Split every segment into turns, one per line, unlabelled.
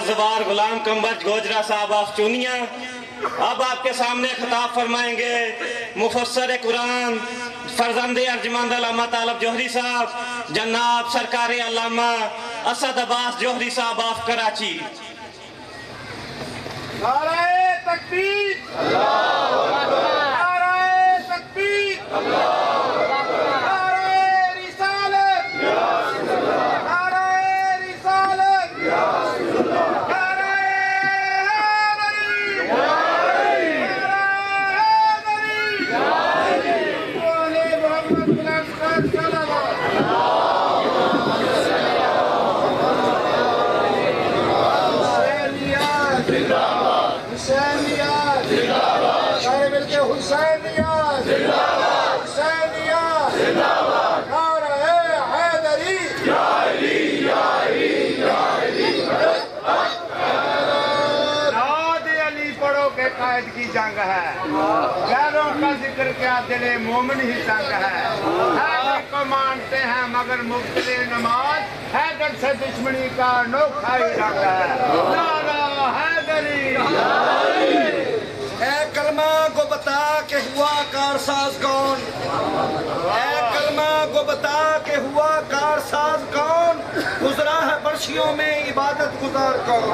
زبار غلام کمبج گوجرا صاحب آف چونیا اب آپ کے سامنے خطاب فرمائیں گے مفسر قرآن فرزند ارجمند علامہ طالب جوہری صاحب جناب سرکار علامہ اسد عباس جوہری صاحب آف کراچی۔
نعرہ تکبیر، اللہ اکبر، نعرہ تکبیر، اللہ اکبر، نعرہ رسالت، یا رسول اللہ، نعرہ رسالت، یا رسول اللہ، نعرہ حیدری، یا حیدری، نعرہ حیدری، یا حیدری، بولے محمد بن اسقر صلی اللہ علیہ وسلم۔ حسینیات زندہ باد، صاحب کے حسینیات زندہ باد، حسینیات زندہ باد، نعرہ حیدری، یا علی یا علی یا علی، ناد علی پڑھو کہ قائد کی جنگ ہے، غیروں کا ذکر کیا دل مومن ہی تنگ ہے، حیدر کو مانتے ہیں مگر مبتلے نماز، حیدر سے دشمنی کا نوکھا ہی رنگ ہے، نعرہ حیدری۔
اے کلمہ کو بتا کہ ہوا کارساز کون، اے کلمہ کو بتا کہ ہوا کارساز کون، گزرا ہے برشیوں میں عبادت گزار کون،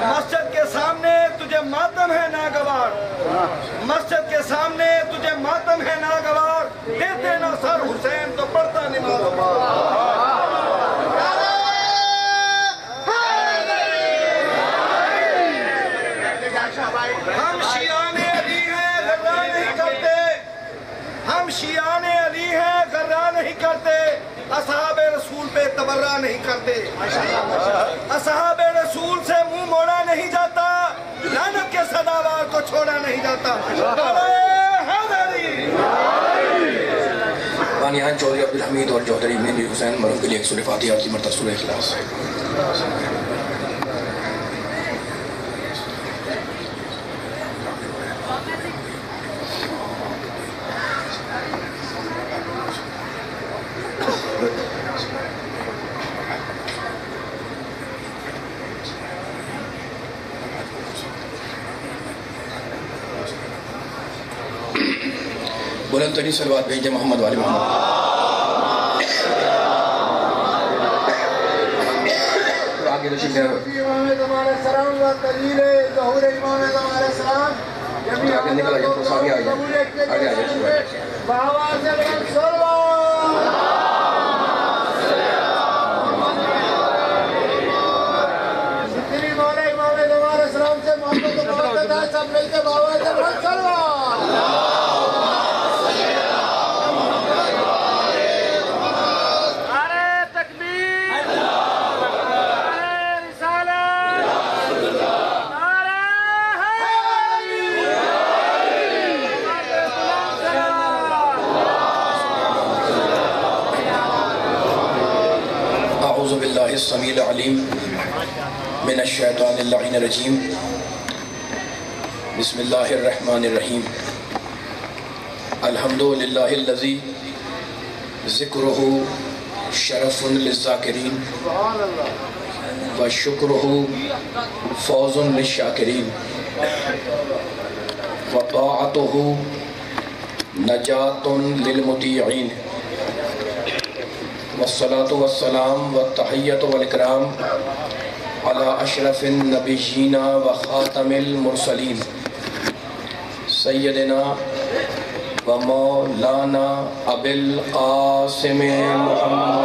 مسجد کے سامنے تجھے ماتم ہے ناگوار، مسجد کے سامنے تجھے ماتم ہے ناگوار، دیتے نہ سر حسین تو پڑھتا نماز۔ ہم شیعان علی ہیں غرہ نہیں کرتے، ہم شیعان علی ہیں غرہ نہیں کرتے، اصحاب رسول پہ تبرہ نہیں کرتے، اصحاب رسول سے منہ موڑا نہیں جاتا، لعنت کے صداوار کو چھوڑا نہیں جاتا۔
بانیان چودھری عبدالحمید اور چودھری مہندی حسین مرحوم کے لیے ایک سورہ فاتحہ کی مرتبہ سورہ اخلاص۔ بلند ترین صلوات بھیجیں محمد والی محمد۔ آگے رشید ہے
امام زمان السلام و تلیل ظہور امام زمان السلام جمعی
آگے نکل آئیے تو آگے آئیے آگے آئیے
بآواز بلند صلوات، جتنی مولا امام زمان السلام سے محمد و محمد ہے سب مل کے بآواز بلند صلوات۔
اعوذ باللہ السمیع العلیم من الشیطان اللعین الرجیم، بسم اللہ الرحمن الرحیم، الحمدللہ الذی ذکرہ شرف للذاکرین وشکرہ فوز للشاکرین وطاعتہ نجات للمطیعین، والصلاة والسلام والتحیت والاکرام علی اشرف النبیین وخاتم المرسلین سیدنا و مولانا ابی القاسم محمد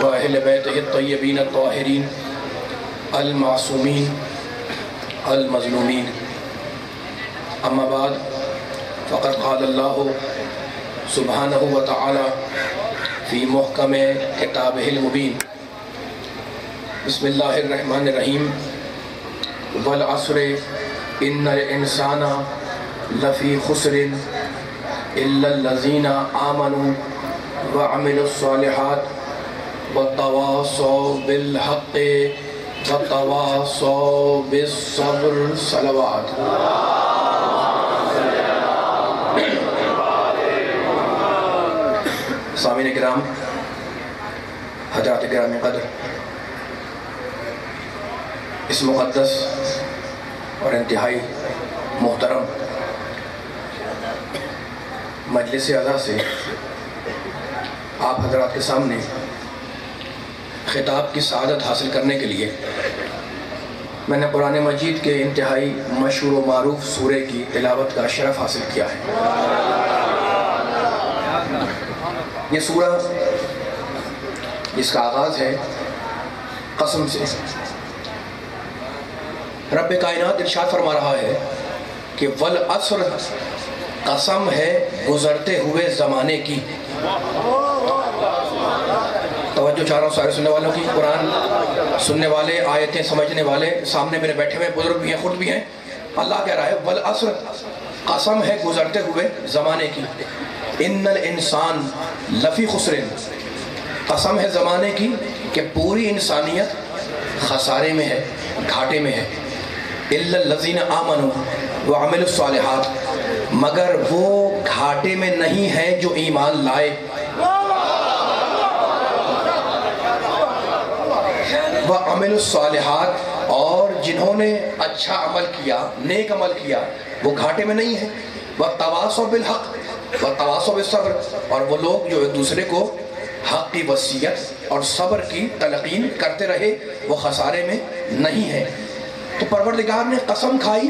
و اہل بیتہ الطیبین الطاہرین المعصومین المظلومین، اما بعد فقد قال اللہ سبحانہ وتعالی فی محکم کتابہ المبین، بسم اللہ الرحمن الرحیم، والعصر ان الانسان لفی خسر الا الذین آمنوا وعملوا الصالحات وتواصوا بالحق وتواصوا بالصبر۔ صلوات۔ سامعین کرام، حضرات گرامی قدر، اس مقدس اور انتہائی محترم مجلس اعلیٰ سے آپ حضرات کے سامنے خطاب کی سعادت حاصل کرنے کے لیے میں نے قرآن مجید کے انتہائی مشہور و معروف سورہ کی تلاوت کا شرف حاصل کیا ہے۔ یہ سورہ جس کا آغاز ہے قسم سے، رب کائنات ارشاد فرما رہا ہے کہ والعصر، قسم ہے گزرتے ہوئے زمانے کی۔ توجہ چاہ رہا ہوں سارے سننے والوں کی، قرآن سننے والے، آیتیں سمجھنے والے، سامنے میرے بیٹھے ہوئے بزرگ بھی ہیں، خود بھی ہیں۔ اللہ کہہ رہا ہے والعصر، قسم ہے گزرتے ہوئے زمانے کی، ان الانسان لفی خسر، قسم ہے زمانے کی کہ پوری انسانیت خسارے میں ہے، گھاٹے میں ہے۔ الا الذین آمنوا وعملوا الصالحات، مگر وہ گھاٹے میں نہیں ہیں جو ایمان لائے، وعملوا الصالحات، اور جنہوں نے اچھا عمل کیا، نیک عمل کیا، وہ گھاٹے میں نہیں ہیں۔ وتواصوا بالحق وتواصوا بالصبر، اور وہ لوگ جو ایک دوسرے کو حق کی وصیت اور صبر کی تلقین کرتے رہے، وہ خسارے میں نہیں ہیں۔ تو پروردگار نے قسم کھائی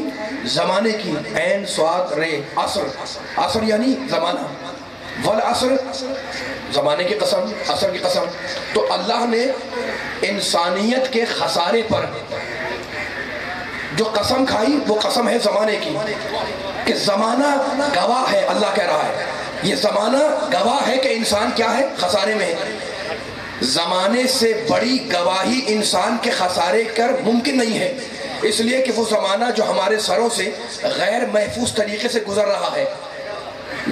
زمانے کی، عین صاد رے، عصر، عصر یعنی زمانہ، والعصر زمانے کی قسم، عصر کی قسم۔ تو اللہ نے انسانیت کے خسارے پر جو قسم کھائی وہ قسم ہے زمانے کی، کہ زمانہ گواہ ہے، اللہ کہہ رہا ہے یہ زمانہ گواہ ہے کہ انسان کیا ہے، خسارے میں ہے۔ زمانے سے بڑی گواہی انسان کے خسارے کر ممکن نہیں ہے، اس لیے کہ وہ زمانہ جو ہمارے سروں سے غیر محفوظ طریقے سے گزر رہا ہے،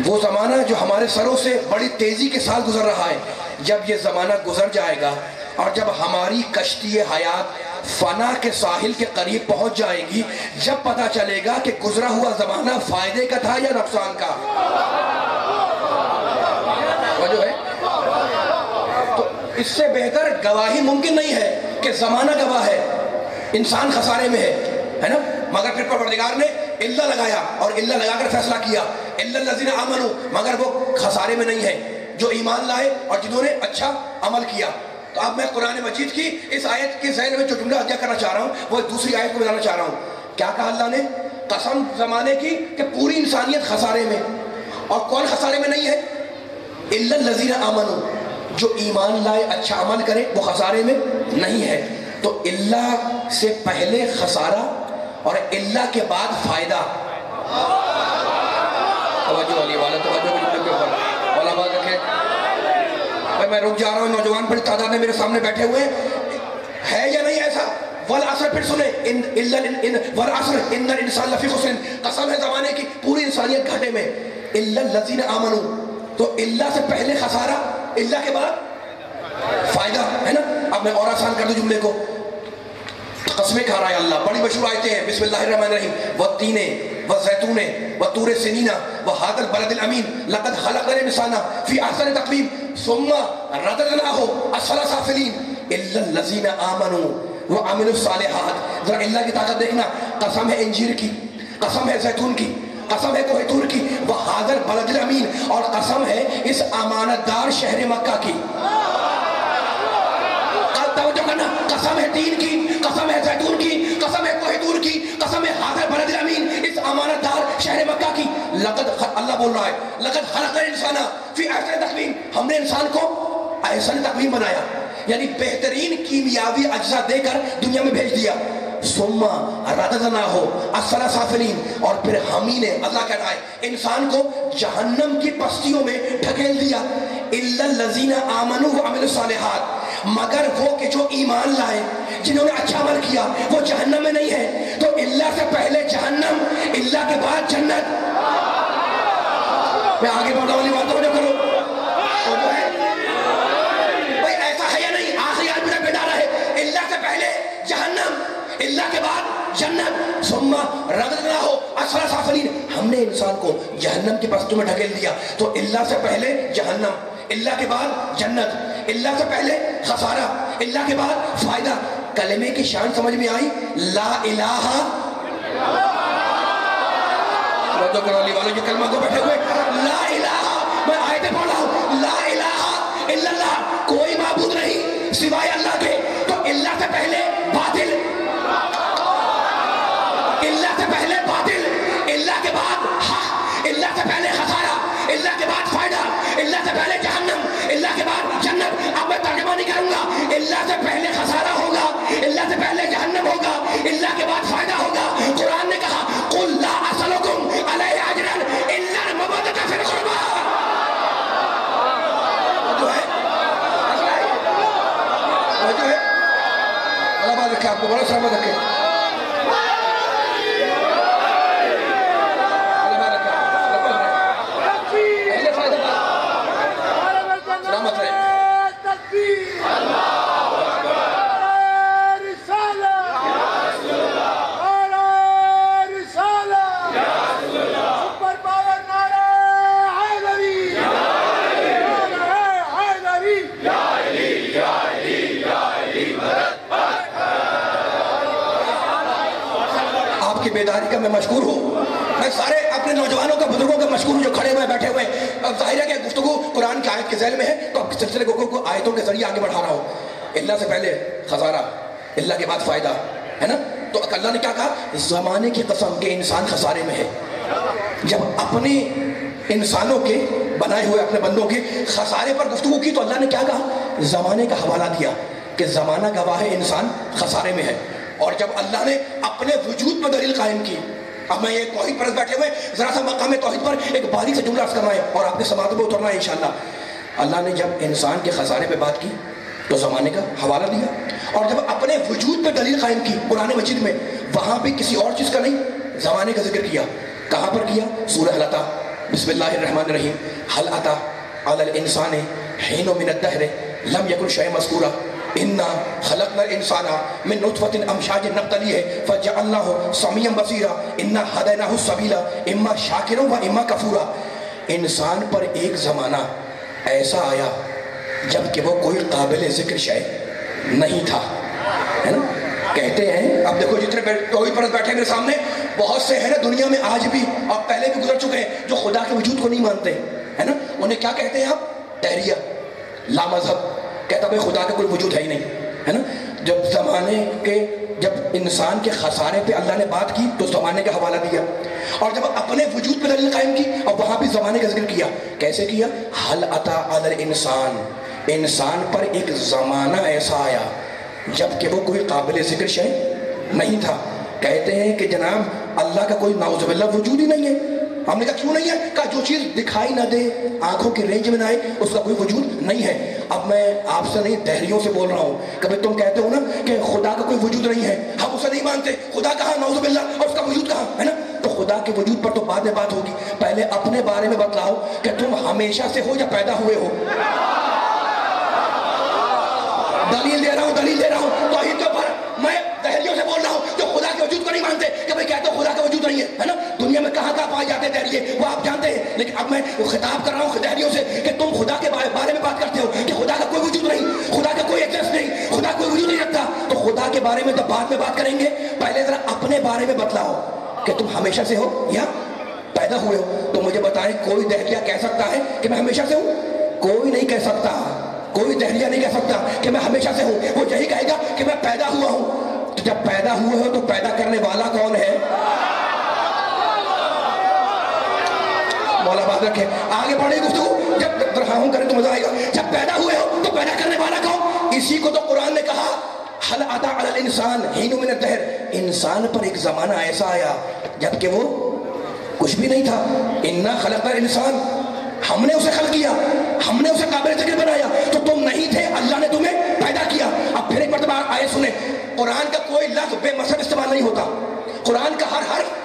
وہ زمانہ جو ہمارے سروں سے بڑی تیزی کے ساتھ گزر رہا ہے، جب یہ زمانہ گزر جائے گا اور جب ہماری کشتی حیات فنا کے ساحل کے قریب پہنچ جائے گی، جب پتہ چلے گا کہ گزرا ہوا زمانہ فائدے کا تھا یا نقصان کا۔ جو ہے تو اس سے بہتر گواہی ممکن نہیں ہے کہ زمانہ گواہ ہے، انسان خسارے میں ہے نا، مگر پھر پروردگار نے اللہ لگایا اور اللہ لگا کر فیصلہ کیا، الا الذین آمنوا، مگر وہ خسارے میں نہیں ہیں جو ایمان لائے اور جنہوں نے اچھا عمل کیا۔ تو اب میں قرآن مجید کی اس آیت کے ذہن میں جو جملہ عطیہ کرنا چاہ رہا ہوں وہ دوسری آیت کو بتانا چاہ رہا ہوں۔ کیا کہا اللہ نے؟ قسم زمانے کی کہ پوری انسانیت خسارے میں، اور کون خسارے میں نہیں ہے؟ الا الذین آمنوا، جو ایمان لائے اچھا عمل کرے وہ خسارے میں نہیں ہے۔ تو اللہ سے پہلے خسارہ اور اللہ کے بعد فائدہ۔ توجہ علی والا، توجہ بالکل کے اوپر والا بات رکھے۔ بھائی میں رک جا رہا ہوں، نوجوان بڑی تعداد میں میرے سامنے بیٹھے ہوئے ہے یا نہیں ایسا؟ والعصر، پھر سنیں، والعصر ان الانسان لفی خسر، قسم ہے زمانے کی پوری انسانیت گھاٹے میں۔ الا الذین آمنوا، تو اللہ سے پہلے خسارہ، اللہ کے بعد فائدہ، ہے نا۔ اب میں اور آسان کر دوں جملے کو، قسمیں کھا رہا ہے اللہ، بڑی مشہور آیتیں ہیں، بسم اللہ الرحمن الرحیم، والتین والزیتون وطور سینین وہذا البلد الامین لقد خلقنا الانسان فی احسن تقویم ثم رددناہ اسفل سافلین الا الذین آمنوا وعملوا الصالحات۔ ذرا اللہ کی طاقت دیکھنا، قسم ہے انجیر کی، قسم ہے زیتون کی، قسم ہے کوہ طور کی، وہذا البلد الامین، اور قسم ہے اس امانت دار شہر مکہ کی۔ قسم ہے تین کی، قسم ہے زیتون کی، قسم ہے کوہ طور کی، قسم ہے ہذا البلد الامین، اس امانت دار شہر مکہ کی۔ لقد، اللہ بول رہا ہے، لقد خلقنا الانسان فی احسن تقویم، ہم نے انسان کو احسن تقویم بنایا، یعنی بہترین کیمیاوی اجزاء دے کر دنیا میں بھیج دیا۔ ثم رددناہ اسفل سافلین، اور پھر ہم ہی نے، اللہ کہہ رہا ہے، انسان کو جہنم کی پستیوں میں ڈھکیل دیا۔ الا الذین آمنوا وعملوا الصالحات، مگر وہ کہ جو ایمان لائے، جنہوں نے اچھا عمل کیا، وہ جہنم میں نہیں ہے۔ تو اللہ سے پہلے جہنم، اللہ کے بعد جنت۔ میں آگے بڑھنے والی باتوں جو کروں تو جو ہے بھائی ایسا ہے یا نہیں؟ آخری آیت میں بیٹا رہا ہے، اللہ سے پہلے جہنم، اللہ کے بعد جنت، ثم رددناہ اسفل سافلین، ہم نے انسان کو جہنم کی پستوں میں ڈھکیل دیا۔ تو اللہ سے پہلے جہنم، اللہ کے بعد جنت، اللہ سے پہلے خسارہ، اللہ کے بعد فائدہ۔ کلمے کی شان سمجھ میں آئی؟ لا الہ، یہ کلمہ کو بیٹھے ہوئے لا الہ، میں آیتیں پڑھ رہا ہوں، لا الہ الا اللہ، کوئی معبود نہیں سوائے اللہ کے۔ تو اللہ سے پہلے باطل، اللہ سے پہلے باطل، اللہ کے بعد حق، اللہ سے پہلے خسارہ، اللہ کے بعد فائدہ، اللہ سے پہلے جہنم، اللہ کے بعد جنت۔ اب میں ترجمہ نہیں کروں گا، اللہ سے پہلے خسارہ ہوگا، اللہ سے پہلے جہنم ہوگا، اللہ کے بعد فائدہ ہوگا۔ قرآن نے کہا قُلْ لَا أَسْأَلُكُمْ عَلَيْهِ أَجْرًا إِلَّا الْمَوَدَّةَ فِي الْقُرْبَى۔ جو ہے اللہ بات رکھے، آپ کو بڑا سلامت رکھے، سلامت رہے۔ آپ کی بیداری کا میں مشکور ہوں، میں سارے اپنے نوجوانوں کا، بزرگوں کا مشکور ہوں جو کھڑے ہوئے بیٹھے ہوئے۔ اب ظاہر ہے کہ گفتگو قرآن کی آیت کے ذیل میں ہے، تو اب سلسلے کو آیتوں کے ذریعے آگے بڑھا رہا ہوں۔ اللہ سے پہلے خسارہ، اللہ کے بعد فائدہ، ہے نا؟ تو اللہ نے کیا کہا؟ زمانے کی قسم کہ انسان خسارے میں ہے۔ جب اپنے انسانوں کے بنائے ہوئے اپنے بندوں کے خسارے پر گفتگو کی تو اللہ نے کیا کہا؟ زمانے کا حوالہ دیا کہ زمانہ گواہ ہے انسان خسارے میں ہے۔ اور جب اللہ نے اپنے وجود پر دلیل قائم کی، اب میں یہ توحید پرست بیٹھے ہوئے ذرا سا مقام توحید پر ایک باریک سے جملہ عرض کرنا ہے اور آپ کے سماعت میں اترنا ہے انشاءاللہ۔ اللہ نے جب انسان کے خسارے پہ بات کی تو زمانے کا حوالہ دیا، اور جب اپنے وجود پہ دلیل قائم کی قرآن مجید میں، وہاں بھی کسی اور چیز کا نہیں، زمانے کا ذکر کیا۔ کہاں پر کیا؟ سورہ حل اتی، بسم اللہ الرحمن الرحیم، حل اتی علی الانسان حین من الدہر لم یکن شیئا مذکورا انا خلقنا الانسان من نطفۃ امشاج نبتلیہ فجعلناہ سمیعا بصیرا انا ہدیناہ السبیل اما شاکرا و اما کفورا۔ انسان پر ایک زمانہ ایسا آیا جب کہ وہ کوئی قابل ذکر شے نہیں تھا، ہے نا؟ کہتے ہیں، اب دیکھو جتنے توحید پرست بیٹھے میرے سامنے، بہت سے ہیں نا دنیا میں آج بھی اور پہلے بھی گزر چکے ہیں جو خدا کے وجود کو نہیں مانتے، ہے نا؟ انہیں کیا کہتے ہیں آپ؟ دہریہ، لا مذہب، کہتا بھائی خدا کا کوئی وجود ہے ہی نہیں، ہے نا؟ جب زمانے کے، جب انسان کے خسارے پہ اللہ نے بات کی تو زمانے کا حوالہ دیا، اور جب اپنے وجود پہ دلیل قائم کی اور وہاں بھی زمانے کا ذکر کیا۔ کیسے کیا؟ حل اتی علی الانسان، انسان پر ایک زمانہ ایسا آیا جب کہ وہ کوئی قابل ذکر شے نہیں تھا۔ کہتے ہیں کہ جناب اللہ کا کوئی نعوذ باللہ وجود ہی نہیں ہے۔ ہم نے کہا کیوں نہیں ہے؟ کہا جو چیز دکھائی نہ دے، آنکھوں کی رینج میں نہ آئے، اس کا کوئی وجود نہیں ہے۔ اب میں آپ سے نہیں، دہریوں سے بول رہا ہوں، کبھی تم کہتے ہو نا کہ خدا کا کوئی وجود نہیں ہے، ہم اسے نہیں مانتے، خدا کہاں، نعوذ باللہ، اور اس کا وجود کہاں، ہے نا؟ تو خدا کے وجود پر تو بعد میں بات ہوگی، پہلے اپنے بارے میں بتلاؤ کہ تم ہمیشہ سے ہو یا پیدا ہوئے ہو۔ دلیل دے رہا ہوں، دلیل دے رہا ہوں توحید کے اوپر۔ میں دہریوں سے بول رہا ہوں جو خدا کے وجود کو نہیں مانتے، کہ بھائی کہتے ہو خدا کا وجود نہیں ہے نا؟ دنیا میں کہاں کہاں پائے جاتے ہیں دہریے، وہ آپ جانتے ہیں، لیکن اب میں خطاب کر رہا ہوں دہریوں سے کہ تم خدا کے بارے میں بات کرتے ہو کہ خدا کا کوئی وجود نہیں، خدا کا کوئی ایکسس نہیں، خدا کوئی وجود نہیں رکھتا۔ تو خدا کے بارے میں تو بعد میں بات کریں گے، پہلے ذرا اپنے بارے میں بتلاؤ کہ تم ہمیشہ سے ہو یا پیدا ہوئے ہو۔ تو مجھے بتائیں، کوئی دہریہ کہہ سکتا ہے کہ میں ہمیشہ سے ہوں؟ کوئی نہیں کہہ سکتا، کوئی دہریہ نہیں کہہ سکتا کہ میں ہمیشہ سے ہوں۔ وہ یہی کہے گا کہ میں پیدا ہوا ہوں۔ تو جب پیدا ہوئے ہو تو پیدا کرنے والا کون ہے؟ مولا بات رکھے، آگے بڑھے گفتگو، جب رہا ہوں کریں تو مزہ آئے گا۔ جب پیدا ہوئے ہو تو پیدا کرنے والا کون؟ اسی کو تو قرآن نے کہا حل اتی علی الانسان حین من الدہر، انسان پر ایک زمانہ ایسا آیا جب کہ وہ کچھ بھی نہیں تھا۔ انا خلقنا الانسان، ہم نے اسے خلق کیا، ہم نے اسے قابل ذکر بنایا، تو تم نہیں تھے، اللہ نے تمہیں پیدا کیا۔ اب پھر ایک مرتبہ آئے سنیں، قرآن کا کوئی لفظ بے مذہب استعمال نہیں ہوتا، قرآن کا ہر حرف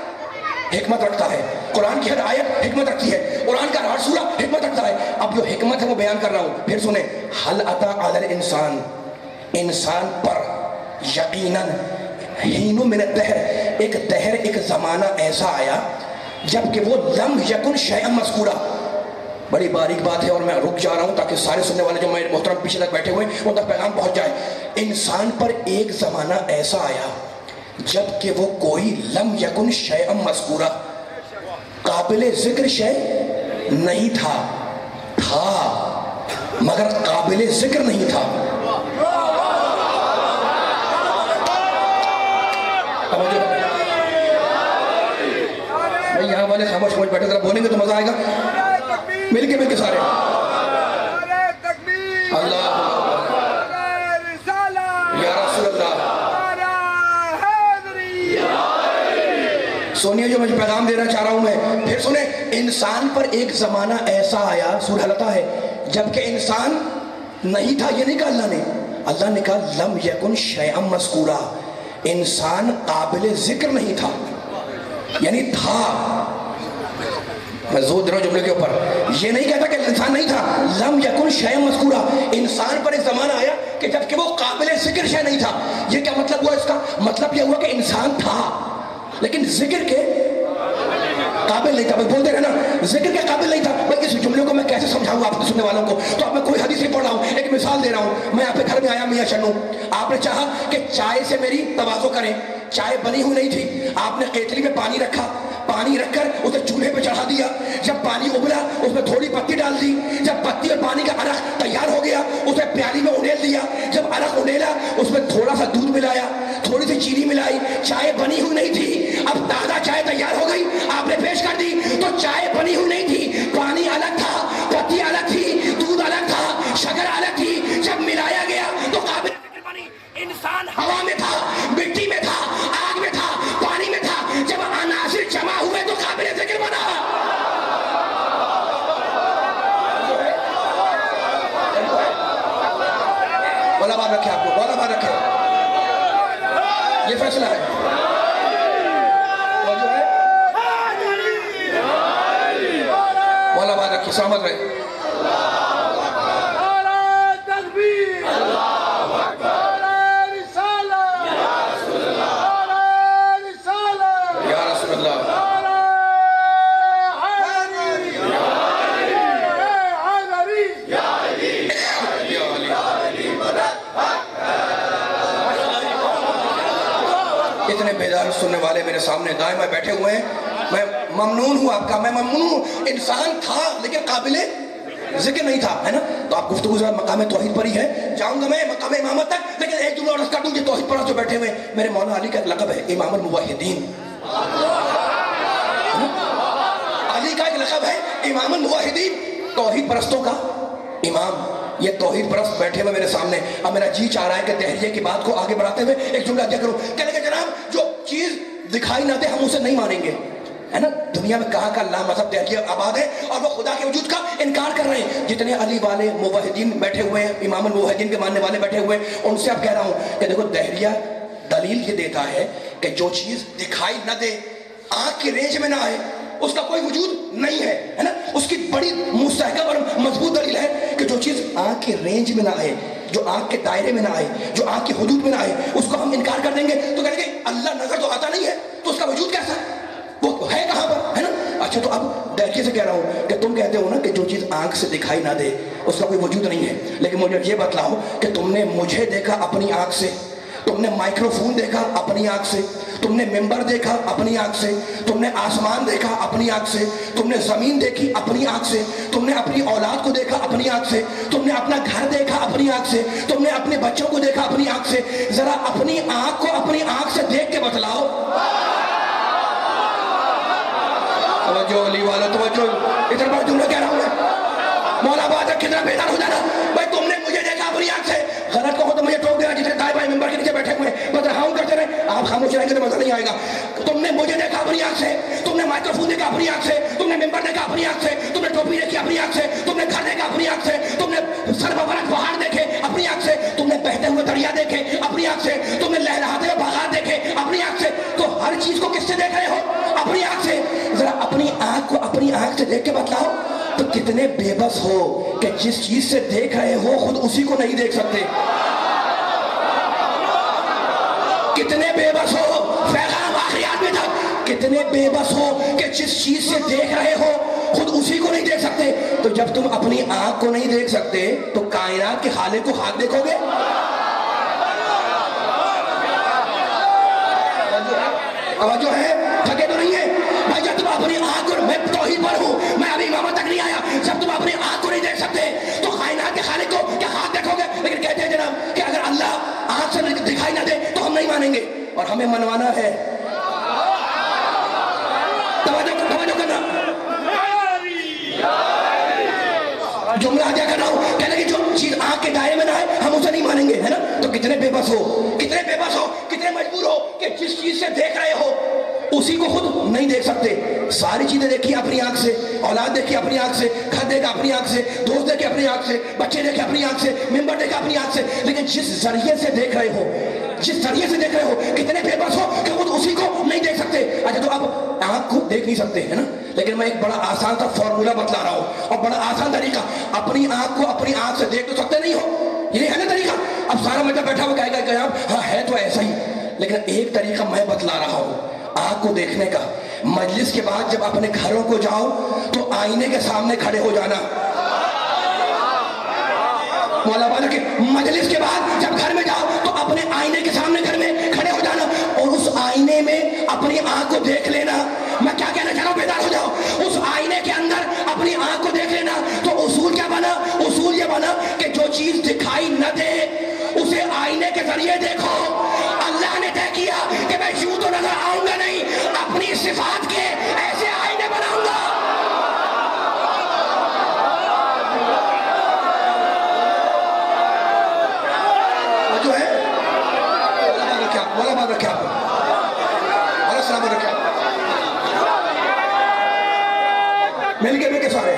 حکمت رکھتا ہے، قرآن کی ہر آیت حکمت رکھتی ہے، قرآن کا ہر سورہ حکمت رکھتا ہے۔ اب جو حکمت ہے وہ بیان کر رہا ہوں، پھر سنیں، حل اتی علی الانسان، انسان پر یقیناً حین من الدہر، ایک دہر، ایک زمانہ ایسا آیا جب کہ وہ لم یکن شیئا مذکورا، بڑی باریک بات ہے اور میں رک جا رہا ہوں تاکہ سارے سننے والے جو میرے محترم پیچھے تک بیٹھے ہوئے ان تک پیغام پہنچ جائے. انسان پر ایک زمانہ ایسا آیا جب کہ وہ کوئی لم یکن شیئا مذکورہ، قابل ذکر شے نہیں تھا مگر قابل ذکر نہیں تھا. یہاں والے خاموش بیٹھے ذرا بولیں گے تو مزہ آئے گا. مل کے سارے اللہ یا رسول اللہ. سونیے جو مجھے پیغام دینا چاہ رہا ہوں میں پھر سنیں. انسان پر ایک زمانہ ایسا آیا، سورہ حلقہ ہے، جبکہ انسان نہیں تھا. یہ نہیں کہا اللہ نے کہا لم یکن شیئا مذکورا، انسان قابل ذکر نہیں تھا، یعنی تھا. میں زور دے رہا ہوں جملے کے اوپر. یہ نہیں کہتا کہ انسان نہیں تھا. لم یکن شیئا مذکورا، انسان پر ایک زمانہ آیا کہ جبکہ وہ قابل ذکر شے نہیں تھا. یہ کیا مطلب ہوا اس کا؟ مطلب یہ ہوا کہ انسان تھا لیکن ذکر کے قابل نہیں تھا. بس بولتے رہنا ذکر کے قابل نہیں تھا. بھائی اس جملے کو میں کیسے سمجھاؤں آپ سننے والوں کو؟ تو اب میں کوئی حدیث نہیں پڑھ رہا ہوں، ایک مثال دے رہا ہوں. میں آپ کے گھر میں آیا میاں چنو، آپ نے چاہا کہ چائے سے میری تواضع کریں. چائے بنی ہوئی نہیں تھی، آپ نے کیتلی میں پانی رکھا، پانی رکھ کر اسے چولہے پہ چڑھا دیا. جب پانی ابلا اس میں تھوڑی پتی ڈال دی. جب پتی اور پانی کا عرق تیار ہو گیا اسے پیالی میں انڈیل دیا. جب عرق انڈیلا اس میں تھوڑا سا دودھ ملایا، تھوڑی سی چینی ملائی. چائے بنی ہوئی نہیں تھی، اب تازہ چائے تیار ہو گئی، آپ نے پیش کر دی. تو چائے بنی ہوئی نہیں تھی، پانی الگ تھا، پتی الگ تھی، دودھ الگ تھا، شکر الگ تھی. جب ملایا گیا تو قابل ذکر بنی. انسان ہوا میں تھا، مٹی میں تھا، آگ میں تھا، پانی میں تھا. جب عناصر جمع ہوئے تو قابل ذکر بنا. بولا بات رکھے آپ کو، بولا بات رکھے. یہ فیصلہ ہے. بولا بات رکھے، سلامت رہے. اتنے بیدار سننے والے میرے سامنے دائیں میں بیٹھے ہوئے ہیں. میں ممنون ہوں آپ کا، میں ممنون ہوں. انسان تھا لیکن قابل ذکر نہیں تھا، ہے نا. تو آپ گفتگو ذرا مقام توحید پر ہی ہے. جاؤں گا میں مقام امامت تک، لیکن ایک جملہ عرض کر دوں. یہ توحید پرست جو بیٹھے ہوئے میرے مولا علی کا ایک لقب ہے امام الموحدین. علی کا ایک لقب ہے امام الموحدین، توحید پرستوں کا امام. یہ توحید پرست بیٹھے ہوئے میرے سامنے. اب میرا جی چاہ رہا ہے کہ دہریے کی بات کو آگے بڑھاتے ہوئے ایک جملہ دیا کروں. کہنے کہ جناب جو چیز دکھائی نہ دے ہم اسے نہیں مانیں گے، ہے نا. دنیا میں کہاں کا لا مذہب دہریہ آباد ہے اور وہ خدا کے وجود کا انکار کر رہے ہیں. جتنے علی والے موحدین بیٹھے ہوئے ہیں، امام الموحدین کے ماننے والے بیٹھے ہوئے ہیں، ان سے اب کہہ رہا ہوں کہ دیکھو دہریہ دلیل یہ دیتا ہے کہ جو چیز دکھائی نہ دے، آنکھ کی رینج میں نہ آئے، اس کا کوئی وجود نہیں ہے نا. اس کی بڑی مستحکم اور مضبوط دلیل ہے کہ جو چیز آنکھ کے رینج میں نہ آئے، جو آنکھ کے دائرے میں نہ آئے، جو آنکھ کی حدود میں نہ آئے، اس کو ہم انکار کر دیں گے. تو کہیں گے اللہ نظر تو آتا نہیں ہے تو اس کا وجود کیسا ہے، وہ ہے کہاں پر، ہے نا. اچھا تو اب دہریے سے کہہ رہا ہوں کہ تم کہتے ہو نا کہ جو چیز آنکھ سے دکھائی نہ دے اس کا کوئی وجود نہیں ہے، لیکن مجھے یہ بتلاؤ کہ تم نے مجھے دیکھا اپنی آنکھ سے، تم نے مائکرو فون دیکھا اپنی آنکھ سے، تم نے ممبر دیکھا اپنی آنکھ سے، تم نے آسمان دیکھا اپنی آنکھ سے، تم نے زمین دیکھی اپنی آنکھ سے، تم نے اپنی اولاد کو دیکھا اپنی آنکھ سے، تم نے اپنا گھر دیکھا اپنی آنکھ سے، تم نے اپنے بچوں کو دیکھا اپنی آنکھ سے. ذرا اپنی آنکھ کو اپنی آنکھ سے دیکھ کے بتلاؤ. توجہ علی والا، توجہ. ادھر بڑا جملہ کہہ رہا ہوں میں، مولا بات ہے کتنا بیدار ہو جانا. بھائی تم نے مجھے دیکھا اپنی آنکھ سے، غلط کہو تو مجھے ٹوک دینا. جتنے دائیں بائیں ممبر کے نیچے بیٹھے ہوئے بس ہاؤں کرتے رہے، آپ خاموش رہیں گے تو مزہ نہیں آئے گا. تم نے مجھے دیکھا اپنی آنکھ سے، تم نے مائکرو فون دیکھا اپنی آنکھ سے، تم نے ممبر دیکھا اپنی آنکھ سے، تم نے ٹوپی دیکھی اپنی آنکھ سے، تم نے گھر دیکھا اپنی آنکھ سے، تم نے سر ببرک پہاڑ دیکھے اپنی آنکھ سے، تم نے بہتے ہوئے دریا دیکھے اپنی آنکھ سے، تم نے لہراتے ہوئے باغات دیکھے اپنی آنکھ سے. تو ہر چیز کو کس سے دیکھ رہے ہو؟ اپنی آنکھ سے. ذرا اپنی آنکھ کو اپنی آنکھ سے دیکھ کے بتلاؤ تو کتنے بے بس ہو کہ جس چیز سے دیکھ رہے ہو خود اسی کو نہیں دیکھ سکتے. کتنے بے بس ہو، پیغام آخری آدمی تک، کتنے بے بس ہو کہ جس چیز سے دیکھ رہے ہو خود اسی کو نہیں دیکھ سکتے تو جب تم اپنی آنکھ کو نہیں دیکھ سکتے تو کائنات کے خالق کو خاک دیکھو گے؟ توجہ ہے؟ تھکے تو نہیں ہے بھائی؟ جب تم اپنی آنکھ کو، میں توحید پر ہوں، میں ابھی امامت تک نہیں آیا، جب تم اپنی آنکھ کو نہیں دیکھ سکتے تو کائنات کے خالق کو کیا خاک دیکھو گے؟ لیکن کہتے ہیں جناب کہ اگر اللہ آنکھ سے دکھائی نہ دے تو ہم نہیں مانیں گے، اور ہمیں منوانا ہے۔ توجہ کرنا، جملہ دیا کر رہا ہوں، کہنے کی جو چیز آنکھ کے دائرے میں نہ ہے ہم اسے نہیں مانیں گے، ہے نا؟ تو کتنے بے بس ہو، کتنے بے بس ہو، کتنے مجبور ہو کہ جس چیز سے دیکھ رہے ہو اسی کو خود نہیں دیکھ سکتے۔ ساری چیزیں دیکھی اپنی آنکھ سے، اولاد دیکھی اپنی آنکھ سے، گھر دیکھا اپنی آنکھ سے، دوست دیکھے اپنی آنکھ سے، بچے دیکھے اپنی آنکھ سے، ممبر دیکھا اپنی آنکھ سے، لیکن جس ذریعے سے دیکھ رہے ہو، جس ذریعے سے دیکھ رہے ہو، کتنے بے بس ہو کہ خود اسی کو نہیں دیکھ سکتے۔ اچھا تو اب آنکھ کو دیکھ نہیں سکتے، ہے نا؟ لیکن میں ایک بڑا آسان سا فارمولہ بتلا رہا ہوں اور بڑا آسان طریقہ، اپنی آنکھ کو اپنی آنکھ سے دیکھ تو سکتے نہیں ہو، یہ ہے نا طریقہ؟ اب سارا مطلب بیٹھا ہوا کہے گا کہ ہاں ہے تو ایسا ہی، لیکن ایک طریقہ میں بتلا رہا ہوں آنکھ کو دیکھنے کا۔ مجلس کے بعد جب اپنے گھروں کو جاؤ تو آئینے کے سامنے کھڑے ہو جانا۔ مولا بالا کے مجلس کے بعد جب گھر میں جاؤ تو اپنے آئینے کے سامنے گھر میں کھڑے ہو جانا اور اس آئینے میں اپنی آنکھ کو دیکھ لینا۔ میں کیا کہنا چاہ رہا ہوں، بیدار ہو جاؤ۔ اس آئینے کے اندر اپنی آنکھ کو دیکھ لینا تو اصول کیا بنا؟ اصول یہ بنا کہ جو چیز دکھائی نہ دے اسے آئینے کے ذریعے دیکھو۔ اللہ نے طے کیا کہ میں یوں تو نظر آؤں گا نہیں، اپنی صفات کے ایسے آئینے بناؤں گا۔ جو ہے مولا بات رکھے آپ اور السلام رکھے آپ مل کے سارے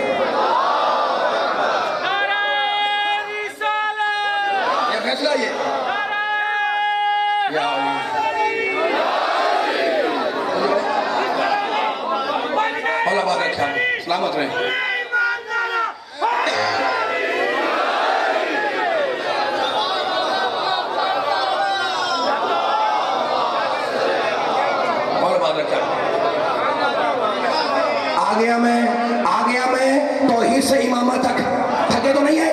یہ فیصلہ یہ مولا بات رکھے آپ سلامت رہیں۔ آ گیا میں توحید سے امامت تک، تھکے تو نہیں ہے؟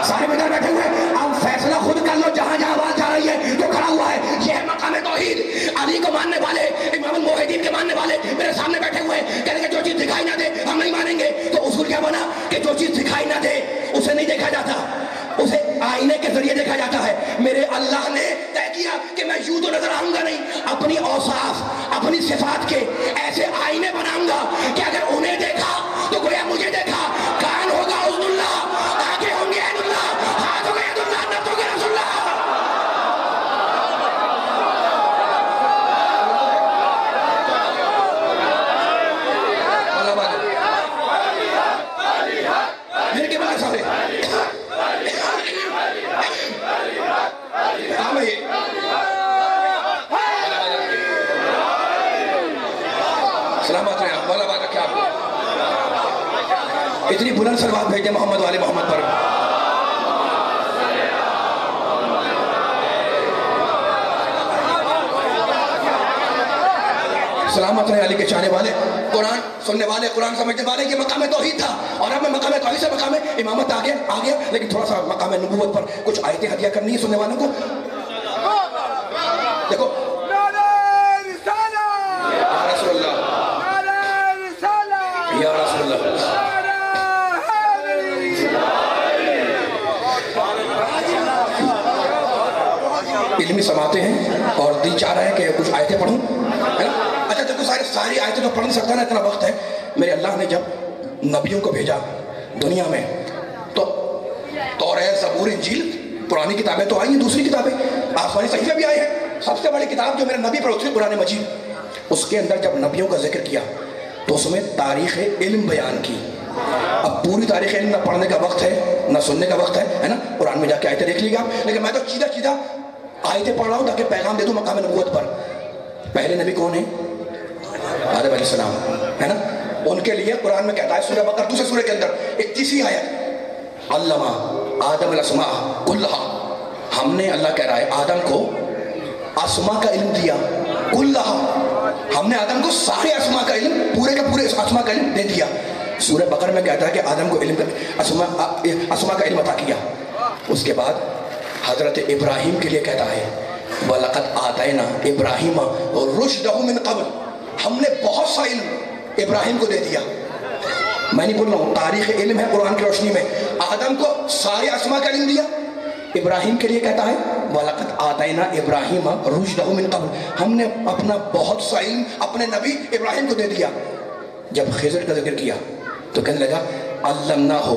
سارے بیٹھے بیٹھے ہوئے، اب فیصلہ خود کر لو، جہاں جہاں آواز جا رہی ہے جو کھڑا ہوا ہے یہ ہے مقام توحید۔ علی کو ماننے والے، امام الموحدین کے ماننے والے میرے سامنے بیٹھے ہوئے کہنے کہ جو چیز دکھائی نہ دے ہم نہیں مانیں گے۔ تو اصول کیا بنا کہ جو چیز دکھائی نہ دے اسے نہیں دیکھا جاتا، اسے آئینے کے ذریعے دیکھا جاتا ہے۔ میرے اللہ نے طے کیا کہ میں یوں تو نظر آؤں گا نہیں، اپنی اوصاف، اپنی صفات کے ایسے آئینے بناؤں گا کہ اگر انہیں دیکھا تو گویا مجھے دیکھا۔ کان ہوگا عزم اللہ، آنکھیں ہوں گے عین اللہ، ہاتھ ہوگا ید اللہ، نفس ہوگا رسول اللہ۔ میرے کے بعد سارے سلامت رہے آپ، مولا بات رکھے آپ کو۔ اتنی بلند صلوات بھیجے محمد والے محمد پر۔ سلامت رہے علی کے چاہنے والے، قرآن سننے والے، قرآن سمجھنے والے۔ یہ مقام توحید تھا اور اب میں مقام توحید سے مقام امامت آ گیا، لیکن تھوڑا سا مقام نبوت پر کچھ آیتیں ہدیہ کرنی ہے سننے والوں کو۔ دیکھو یا رسول اللہ، یا رسول اللہ، علمی سماعتیں ہیں اور دل چاہ رہا ہے کہ کچھ آیتیں پڑھوں، ہے نا؟ اچھا دیکھو ساری آیتیں تو پڑھ نہیں سکتا نا، اتنا وقت ہے۔ میرے اللہ نے جب نبیوں کو بھیجا دنیا میں تو توریت، زبور، انجیل، پرانی کتابیں تو آئی ہیں، دوسری کتابیں آسمانی صحیفے بھی آئے ہیں۔ سب سے بڑی کتاب جو میرے نبی پر اتری قرآن مجید، اس کے اندر جب نبیوں کا ذکر کیا تو اس میں تاریخ علم بیان کی۔ اب پوری تاریخ علم نہ پڑھنے کا وقت ہے نہ سننے کا وقت ہے نا؟ قرآن میں جا کے آیتیں دیکھ لی گا، لیکن میں تو سیدھا آیتیں پڑھ رہا ہوں تاکہ پیغام دے دوں مقام نبوت پر۔ پہلے نبی کون ہیں؟ آدم علیہ السلام، ہے نا؟ ان کے لیے قرآن میں کہتا ہے سورہ بقرہ دوسرے سورہ کے اندر 31 آیت، علمہ آدم الاسماء کلہا، ہم نے، اللہ کہہ رہا ہے، آدم کو اسماء کا علم دیا، کلہا، ہم نے آدم کو سارے اسماء کا علم، پورے کا پورے اسماء کا علم دے دیا۔ سورہ بقرہ میں کہتا ہے کہ آدم کو علم اسما کا علم عطا کیا. اس کے بعد حضرت ابراہیم کے لیے کہتا ہے وَلَقَدْ آتَيْنَا إِبْرَاهِيمَ رُشْدَهُ مِنْ قَبْلِ, ہم نے بہت سا علم ابراہیم کو دے دیا. میں نہیں بول رہا ہوں, تاریخ علم ہے قرآن کی روشنی میں. آدم کو سارے اسما کا علم دیا, ابراہیم کے لیے کہتا ہے وَلَقَدْ آتَيْنَا إِبْرَاهِيمَ رُشْدَهُ مِنْ قَبْلِ, ہم نے اپنا بہت سا علم اپنے نبی ابراہیم کو دے دیا. جب خضر کا ذکر کیا تو کہنے لگا عَلَّمْنَاهُ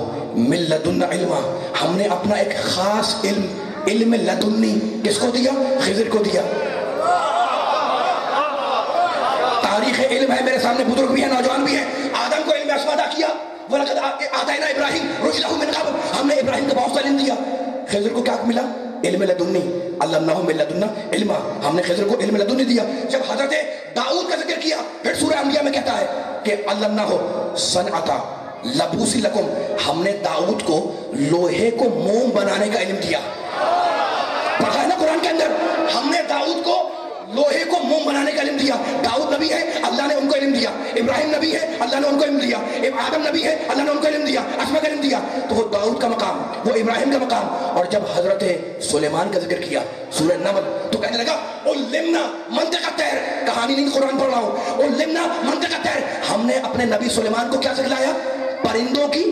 مِن لَدُنَّا عِلْمًا, ہم نے اپنا ایک خاص علم لدنی کس کو دیا؟ خضر کو دیا. تاریخ علم ہے میرے سامنے, بزرگ بھی ہیں نوجوان بھی ہیں. آدم کو علم اسما عطا کیا وَلَقَدْ آتَيْنَا إِبْرَاهِيمَ رُشْدَهُ مِنْ قَبْلِ, ہم نے ابراہیم کو بہت سا علم دیا. خضر کو کیا ملا؟ علم لدنی. عَلَّمْنَاهُ مِن لَدُنَّا عِلْمًا, ہم نے خضر کو علم لدنی دیا. جب حضرت داؤد کا ذکر کیا پھر سورہ انبیاء میں کہتا ہے کہ عَلَّمْنَاهُ صَنْعَةَ لَبُوسٍ لَكُمْ, ہم نے داؤد کو لوہے کو موم بنانے کا علم دیا. پڑھا ہے نا قرآن کے اندر, ہم نے داؤد کو لوہے کو موم بنانے کا علم دیا. داؤد نبی ہے, اللہ نے ان کو علم دیا. ابراہیم نبی ہے, اللہ نے ان کو علم دیا. آدم نبی ہے, اللہ نے ان کو علم دیا, اسما کا علم دیا. تو وہ داؤد کا مقام, وہ ابراہیم کا مقام. اور جب حضرت سلیمان کا ذکر کیا سورہ نمل تو کہنے لگا علمنا منطق الطیر, کہانی نہیں قرآن پڑھ رہا ہوں, علمنا منطق الطیر, ہم نے اپنے نبی سلیمان کو کیا سکھلایا؟ پرندوں کی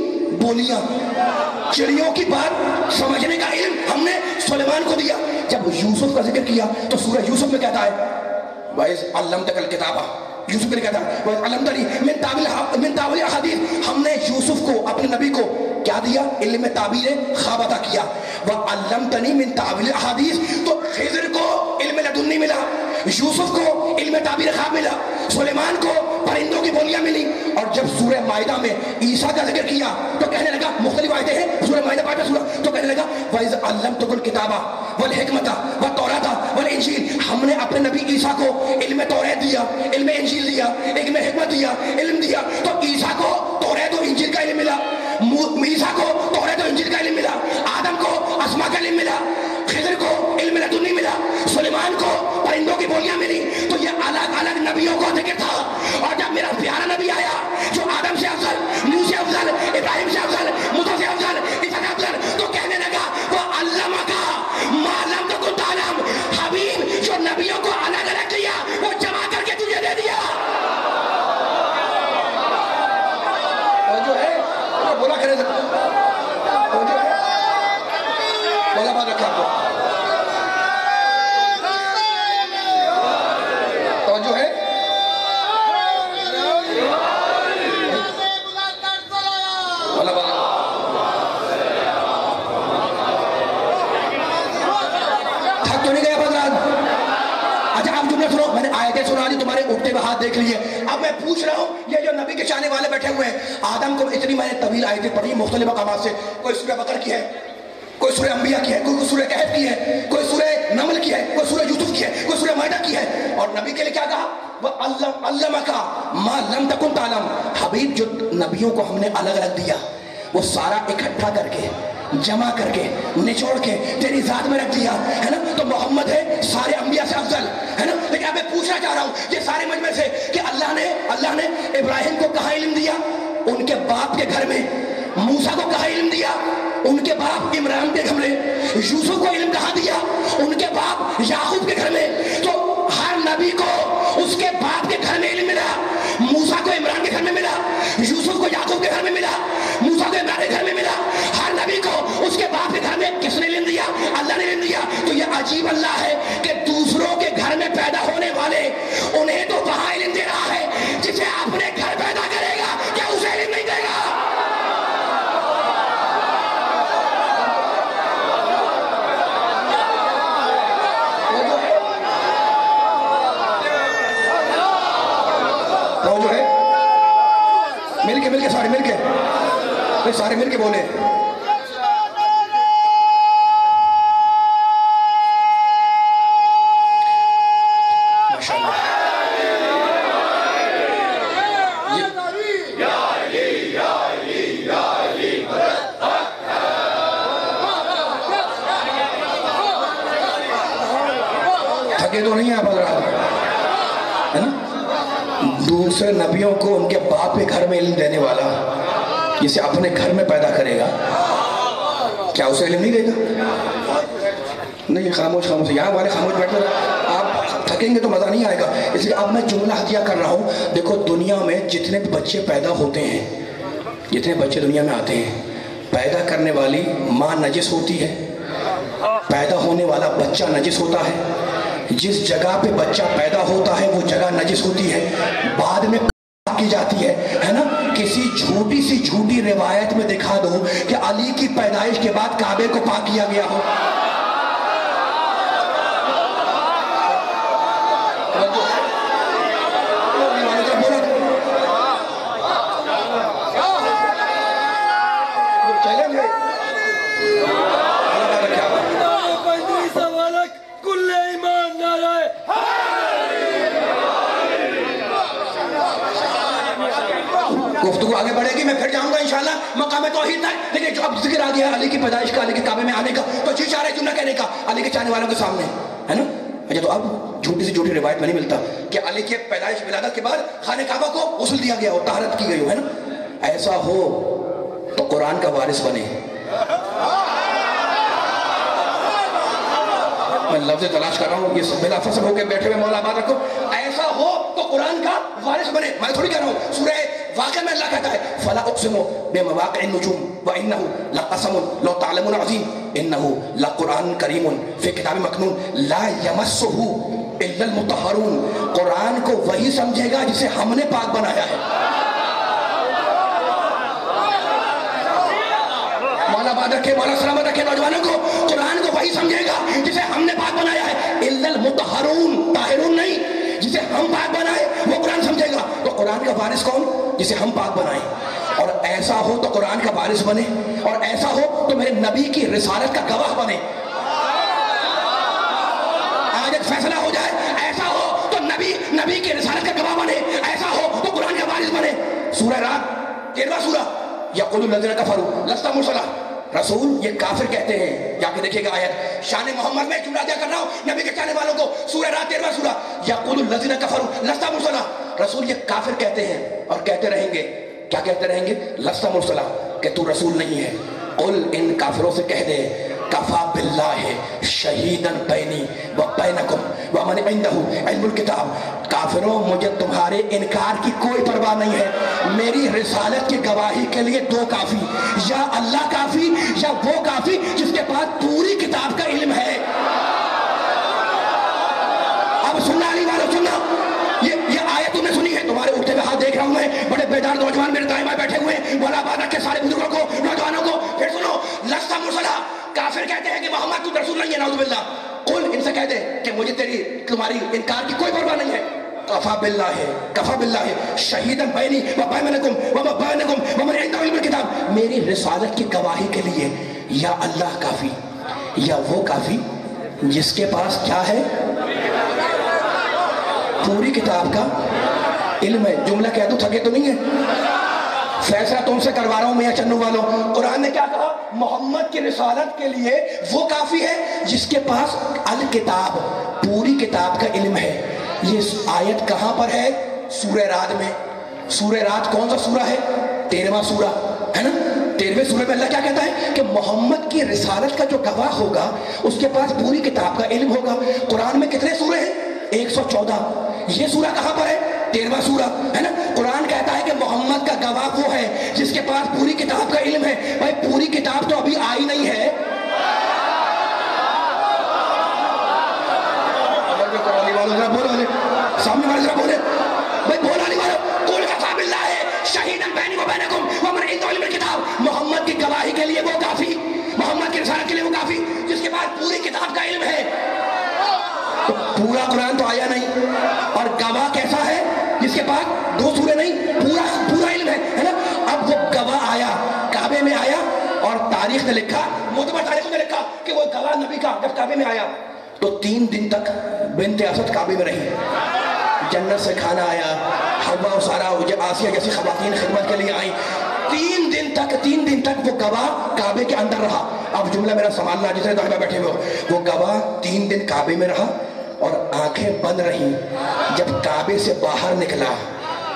بولیاں, چڑیوں کی بات سمجھنے کا علم ہم نے سلیمان کو دیا. جب یوسف کا ذکر کیا تو سورہ یوسف میں کہتا ہے وَإِذْ عَلَّمْتَكَ الْكِتَابَ, یوسف کے لیے کہتا ہے وَإِذْ عَلَّمْتَنِي مِن تَأْوِيلِ الْأَحَادِيثِ, ہم نے یوسف کو اپنے نبی کو کیا دیا؟ علم تعبیر خواب عطا کیا. وَعَلَّمْتَنِي مِن تَأْوِيلِ الْأَحَادِيثِ, تو خضر کو علم لدنی ملا, یوسف کو علم تعبیر خواب ملا, سلیمان کو پرندوں کی بولیاں ملی. اور جب سورہ مائدہ میں عیسیٰ کا ذکر کیا تو کہنے لگا, مختلف آیتیں ہیں سورہ مائدہ پاک میں سورہ, تو کہنے لگا وَإِذْ عَلَّمْتُكُ الْكِتَابَ وَالْحِكْمَةَ وَالتَّوْرَاةَ وَالْإِنْجِيلَ, ہم نے اپنے نبی عیسیٰ کو علم توریت دیا, علم انجیل دیا, علم حکمت دیا, علم دیا. تو عیسیٰ کو توریت اور انجیل کا علم ملا, عیسیٰ کو توریت اور انجیل کا علم ملا, آدم کو اسما کا علم ملا, خضر کو علم لدنی ملا, سلیمان کو پرندوں کی بولیاں ملی. تو یہ الگ الگ نبیوں کا ذکر تھا. اور جب میرا پیارا نبی آیا جو آدم سے افضل, نوح سے افضل, ابراہیم سے افضل, موسیٰ سے افضل, عیسیٰ سے افضل, تو کہنے لگا وَعَلَّمَكَ مَا لَمْ تَكُنْ تَعْلَمْ, حبیب جو نبیوں کو الگ الگ کیا وہ جمع کر کے تجھے دے دیا. اور جو ہے بولا کرے بولا بات رکھا آپ کو توجہ ہے. تھک تو نہیں گیا حضرات؟ اچھا آپ جملے سنو, میں نے آیتیں سنا دی, تمہارے اٹھتے ہوئے ہاتھ دیکھ لیے. اب میں پوچھ رہا ہوں یہ جو نبی کے چاہنے والے بیٹھے ہوئے ہیں, آدم کو اتنی میں نے طویل آیتیں پڑھی مختلف مقامات سے, کوئی سورہ بقرہ کی ہے, کوئی سورہ انبیاء کی ہے, کوئی سورہ کہف کی ہے, کوئی سورہ نمل کی ہے, کوئی سورہ یوسف کی ہے, کوئی سورہ مائدہ کی ہے. اور نبی کے لیے کیا کہا؟ وَعَلَّمَكَ مَا لَمْ تَكُنْ تَعْلَمْ, حبیب جو نبیوں کو ہم نے الگ الگ دیا وہ سارا اکٹھا کر کے جمع کر کے نچوڑ کے تیری ذات میں رکھ دیا ہے نا. تو محمد ہے سارے انبیاء سے افضل ہے نا. لیکن اب میں پوچھنا چاہ رہا ہوں یہ سارے مجمع سے کہ اللہ نے ابراہیم کو کہاں علم دیا؟ ان کے باپ کے گھر میں. موسیٰ کو کہاں علم دیا؟ ان کے باپ عمران کے گھر میں. یوسف کو علم کہاں دیا؟ ان کے باپ یعقوب کے گھر میں. تو ہر نبی کو اس کے باپ کے گھر میں علم ملا. موسیٰ کو عمران کے گھر میں ملا, یوسف کو یعقوب کے گھر میں ملا, موسیٰ کو عمران کے گھر میں ملا. ہر نبی کو اس کے باپ کے گھر میں کس نے علم دیا؟ اللہ نے علم دیا. تو یہ عجیب اللہ ہے کہ دوسروں کے گھر میں پیدا ہونے والے انہیں تو وہاں علم دے رہا ہے, جسے اپنے گھر پیدا کرے گا کیا اسے علم نہیں دے گا؟ جو ہے مل کے سارے مل کے بولے. تھکے تو نہیں آپ حضرات ہے نا. دوسرے نبیوں کو ان کے باپ کے گھر میں علم دینے والا جسے اپنے گھر میں پیدا کرے گا کیا اسے علم نہیں دے گا؟ نہیں، خاموش خاموش، یہاں والے خاموش بیٹھے آپ تھکیں گے تو مزہ نہیں آئے گا. اس لیے اب میں جملہ ہدیہ کر رہا ہوں. دیکھو دنیا میں جتنے بچے پیدا ہوتے ہیں، جتنے بچے دنیا میں آتے ہیں، پیدا کرنے والی ماں نجس ہوتی ہے، پیدا ہونے والا بچہ نجس ہوتا ہے، جس جگہ پہ بچہ پیدا ہوتا ہے وہ جگہ نجس ہوتی ہے، بعد میں کی جاتی ہے نا. کسی جھوٹی سی جھوٹی روایت میں دکھا دو کہ علی کی پیدائش کے بعد کعبے کو پاک کیا گیا ہو. گفتگو آگے بڑھے گی، میں پھر جاؤں گا انشاءاللہ مقام توحید تک. لیکن جو اب ذکر آ گیا علی کی پیدائش کا، علی کے کعبے میں آنے کا، تو جی چاہ رہے جملہ کہنے کا علی کے چاہنے والوں کے سامنے ہے نا. اچھا تو اب جھوٹی سی جھوٹی روایت میں نہیں ملتا کہ علی کی پیدائش ولادت کے بعد خانہ کعبہ کو غسل دیا گیا ہو، طہارت کی گئی ہو، ہے نا. ایسا ہو تو قرآن کا وارث بنے. میں لفظ تلاش کر رہا ہوں، یہ بلا فصل ہو کے بیٹھے ہوئے مولا آباد رکھو. ایسا ہو تو قرآن کا وارث بنے. میں تھوڑی کہہ رہا ہوں، سورہ واقعہ میں اللہ کہتا ہے فلا اقسم بمواقع النجوم وانه لقسم لو تعلمون عظیم انه لقرآن کریم فی کتاب مکنون لا یمسہ الا المطہرون. قرآن کو وہی سمجھے گا جسے ہم نے پاک بنایا ہے. مولا آباد رکھے، مولا سلامت رکھے نوجوانوں کو. قرآن کو وہی سمجھے گا جسے ہم نے پاک بنایا ہے. الا المطہرون، طاہرون نہیں، جسے ہم پاک بنائے وہ قرآن سمجھے گا. تو قرآن کا وارث کون؟ جسے ہم پاک بنائیں. اور ایسا ہو تو قرآن کا وارث بنے، اور ایسا ہو تو میرے نبی کی رسالت کا گواہ بنے. آج ایک فیصلہ ہو جائے، ایسا ہو تو نبی کی رسالت کا گواہ بنے، ایسا ہو تو قرآن کا وارث بنے. سورہ رات 13واں سورہ. یقول الذین کفروا لست مرسلا. رسول یہ کافر کہتے ہیں، جا کے دیکھیے گا آیت. شان محمد میں جملہ دیا کر رہا ہوں نبی کے چاہنے والوں کو. سورہ رات 13واں سورہ. یقول الذین کفروا لست مرسلا. رسول یہ کافر کہتے ہیں اور کہتے رہیں گے. کیا کہتے رہیں گے؟ لست مرسلا، کہ تو رسول نہیں ہے. قل ان کافروں سے کہہ دے کفا باللہ شہیدا بینی و بینکم ومن عندہ علم الکتاب. کافروں مجھے تمہارے انکار کی کوئی پرواہ نہیں ہے. میری رسالت کی گواہی کے لیے دو کافی، یا اللہ کافی یا وہ کافی جس کے پاس پوری کتاب کا علم ہے. اب سننا علی والو سننا، یہ آیت تم نے سنی ہے. تمہارے اٹھتے ہوئے ہاتھ دیکھ رہا ہوں میں، بڑے بیدار نوجوان میرے دائیں بائیں بیٹھے ہوئے ہیں. مولا آباد رکھے سارے بزرگوں کو، نوجوانوں کو. پھر سنو، لست مرسلا. کافر کہتے ہیں کہ محمد تو رسول نہیں ہے، نعوذ باللہ. قل ان سے کہہ دے کہ مجھے تمہاری انکار کی کوئی پرواہ نہیں ہے. کفا باللہ شہیدا بینی و بینکم ومن عنده علم الکتاب. میری رسالت کی گواہی کے لیے یا اللہ کافی یا وہ کافی جس کے پاس کیا ہے؟ پوری کتاب کا علم ہے. جملہ کہہ دوں تھکے تو نہیں ہے؟ فیصلہ تم سے کروا رہا ہوں میاں چنو والوں. قرآن نے کیا کہا؟ محمد کی رسالت کے لیے وہ کافی ہے جس کے پاس الکتاب، پوری کتاب کا علم ہے. یہ آیت کہاں پر ہے؟ سورہ رات میں. سورہ رات کون سا سورہ ہے؟ 13واں سورہ ہے نا. 13ویں سورہ میں اللہ کیا کہتا ہے کہ محمد کی رسالت کا جو گواہ ہوگا اس کے پاس پوری کتاب کا علم ہوگا. قرآن میں کتنے سورے ہیں؟ 114. یہ سورہ کہاں پر ہے؟ 13واں سورہ ہے نا. قرآن کہتا ہے کہ محمد کا گواہ وہ ہے جس کے پاس پوری کتاب کا علم ہے. بھائی پوری کتاب تو ابھی آئی نہیں ہے. سامنے والے ذرا بولے بھائی، بولا نہیں والے. قل کفا باللہ شہیدا بینی و بینکم ومن عنده علم الکتاب. محمد کی گواہی کے لیے وہ کافی، محمد کی رسالت کے لیے وہ کافی جس کے پاس پوری کتاب کا علم ہے. تو پورا قرآن تو آیا نہیں، اور گواہ کیسا ہے؟ جس کے پاس 2 سورے نہیں، پورا علم ہے نا. اب وہ گواہ آیا، کعبے میں آیا، اور تاریخ نے لکھا، معتبر تاریخوں نے لکھا کہ وہ گواہ نبی کا جب کعبے میں آیا تو 3 دن تک بنت اسد کعبے میں رہی. جنت سے کھانا آیا، حوا و سارا آسیہ جیسی خواتین خدمت کے لیے آئیں. 3 دن تک وہ گواہ کعبے کے اندر رہا. اب جملہ میرا سنبھالنا، جتنے دائیں بیٹھے ہوئے ہو، وہ گواہ 3 دن کعبے میں رہا اور آنکھیں بند رہیں. جب کعبے سے باہر نکلا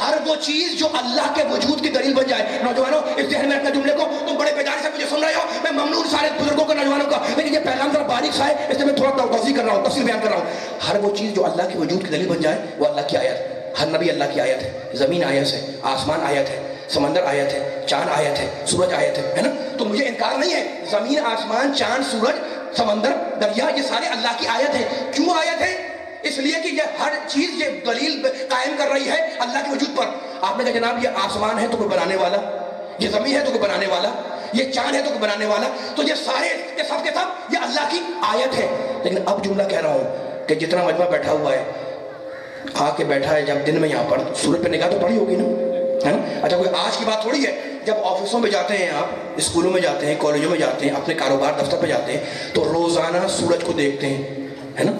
ہر وہ چیز جو اللہ کے وجود کی دلیل بن جائے. نوجوانوں اس ذہن میں رکھنا جملے کو, تم بڑے بیداری سے مجھے سن رہے ہو, میں ممنون سارے بزرگوں کا نوجوانوں کا, لیکن یہ پیغام ذرا باریک سا ہے اس لیے میں تھوڑا توضیح کر رہا ہوں, تفصیل بیان کر رہا ہوں. ہر وہ چیز جو اللہ کے وجود کی دلیل بن جائے وہ اللہ کی آیت. ہر نبی اللہ کی آیت ہے. زمین آیت ہے, آسمان آیت ہے, سمندر آیت ہے, چاند آیت ہے, سورج آیت ہے نا. تو مجھے انکار نہیں ہے, زمین, آسمان, چاند, سورج, سمندر, دریا, یہ سارے اللہ کی آیت ہے. کیوں آیت ہے؟ اس لیے کہ یہ ہر چیز یہ دلیل قائم کر رہی ہے اللہ کے وجود پر. آپ نے کہا جناب یہ آسمان ہے تو کوئی بنانے والا, یہ زمین ہے تو کوئی بنانے والا, یہ چاند ہے تو کوئی بنانے والا, تو یہ سارے کے سب یہ اللہ کی آیت ہے. لیکن اب جملہ کہہ رہا ہوں کہ جتنا مجمع بیٹھا ہوا ہے, آ کے بیٹھا ہے جب دن میں یہاں پر, سورج پہ نگاہ تو پڑی ہوگی نا, ہے نا. اچھا کوئی آج کی بات تھوڑی ہے, جب آفسوں میں جاتے ہیں آپ, اسکولوں میں جاتے ہیں, کالجوں میں جاتے ہیں, اپنے کاروبار دفتر پہ جاتے ہیں, تو روزانہ سورج کو دیکھتے ہیں, ہے نا.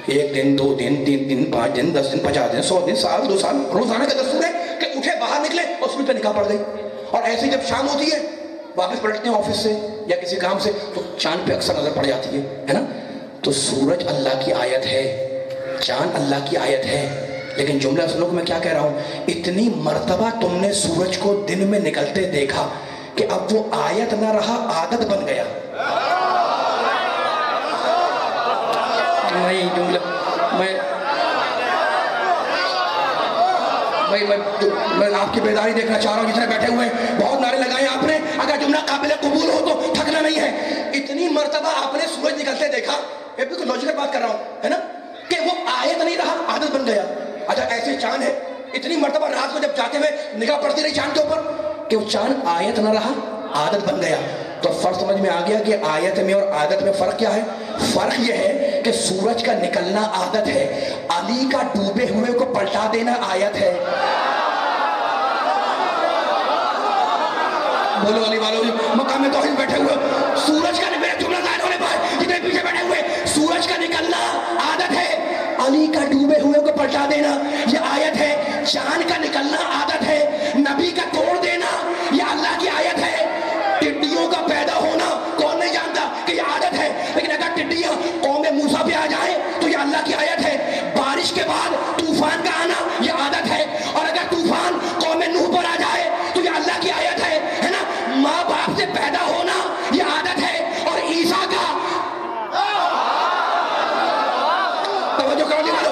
1 دن 2 دن 3 دن 5 دن 10 دن 50 دن 100 دن سال 2 سال روزانہ کا دستور ہے کہ اٹھے باہر نکلے اور سورج پہ نگاہ پڑ گئی. اور ایسے جب شام ہوتی ہے واپس پلٹتے ہیں آفس سے یا کسی کام سے تو چاند پہ اکثر نظر پڑ جاتی ہے نا. تو سورج اللہ کی آیت ہے, چاند اللہ کی آیت ہے. لیکن جملہ سنو کہ میں کیا کہہ رہا ہوں, اتنی مرتبہ تم نے سورج کو دن میں نکلتے دیکھا کہ اب وہ آیت نہ رہا, عادت بن گیا. نہیں جملہ میں آپ کی بیداری دیکھنا چاہ رہا ہوں, جتنے بیٹھے ہوئے ہیں بہت نعرے لگائے آپ نے, اگر جملہ قابل قبول ہو تو تھکنا نہیں ہے. اتنی مرتبہ آپ نے سورج نکلتے دیکھا, یہ بالکل لوجیکل بات کر رہا ہوں, ہے نا, کہ وہ آیت نہیں رہا, عادت بن گیا. اچھا ایسے چاند ہے, اتنی مرتبہ رات کو جب جاتے ہوئے نگاہ پڑتی رہی چاند کے اوپر کہ وہ چاند آیت نہ رہا, عادت بن گیا. تو فرق سمجھ میں آ گیا کہ آیت میں اور عادت میں فرق کیا ہے. فرق یہ ہے کہ سورج کا نکلنا عادت ہے, علی کا ڈوبے ہوئے کو پلٹا دینا آیت ہے. بولو علی والوں, مقام توحید بیٹھے ہوئے, سورج کا میرا جملہ ظاہر ہونے پر جتنے پیچھے بیٹھے ہوئے, سورج کا نکلنا عادت ہے, علی کا ڈوبے ہوئے کو پلٹا دینا یہ آیت ہے. چاند کا نکلنا عادت ہے, نبی کا توڑ دینا یہ اللہ کی آیت ہے. ٹڈیوں کا پیدا ہونا کون نہیں جانتا کہ یہ عادت ہے, لیکن اگر ٹڈیاں قوم موسیٰ پہ آ جائیں تو یہ اللہ کی آیت ہے. بارش کے بعد طوفان کا آنا یہ عادت ہے, اور اگر طوفان قوم نوح پر آ جائے تو یہ اللہ کی آیت ہے نا. ماں باپ سے پیدا ہونا یہ عادت ہے, اور عیسیٰ کا توجہ کرو جی والو,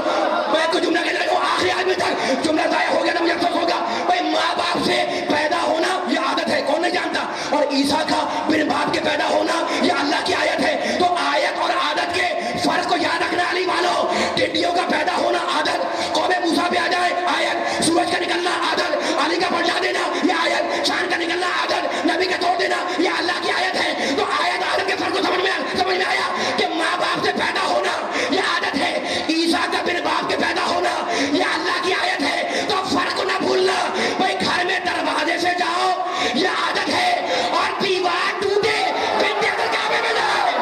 میں کوئی جملہ کہہ رہا ہوں آخری آدمی تک جملہ ضائع ہو گیا تو مجھے افسوس ہوگا. بھائی ماں باپ سے پیدا ہونا یہ عادت ہے, کون نہیں جانتا, اور عیسیٰ کا بن باپ کے پیدا ہونا یہ اللہ کی آیت ہے. تو آیت اور عادت کے فرق کو یاد رکھنا علی والو. ٹڈیوں کا پیدا ہونا عادت, قوم موسیٰ پہ آ جائے آیت, سورج کا نکلنا عادت, علی کا پلٹا دینا یہ آیت, چاند کا نکلنا عادت, نبی کا توڑ دینا یہ اللہ کی آیت ہے. تو آیت عادت کے فرق کو سمجھ میں آیا کہ ماں باپ سے پیدا ہونا یہ عادت ہے, عیسیٰ کا بن باپ کے پیدا ہونا یہ اللہ کی آیت ہے. تو فرق کو نہ بھولنا بھائی, گھر میں دروازے سے جاؤ یہ عادت ہے, اور دیوار ٹوٹے پھر دیکھ کر کعبے میں جائے.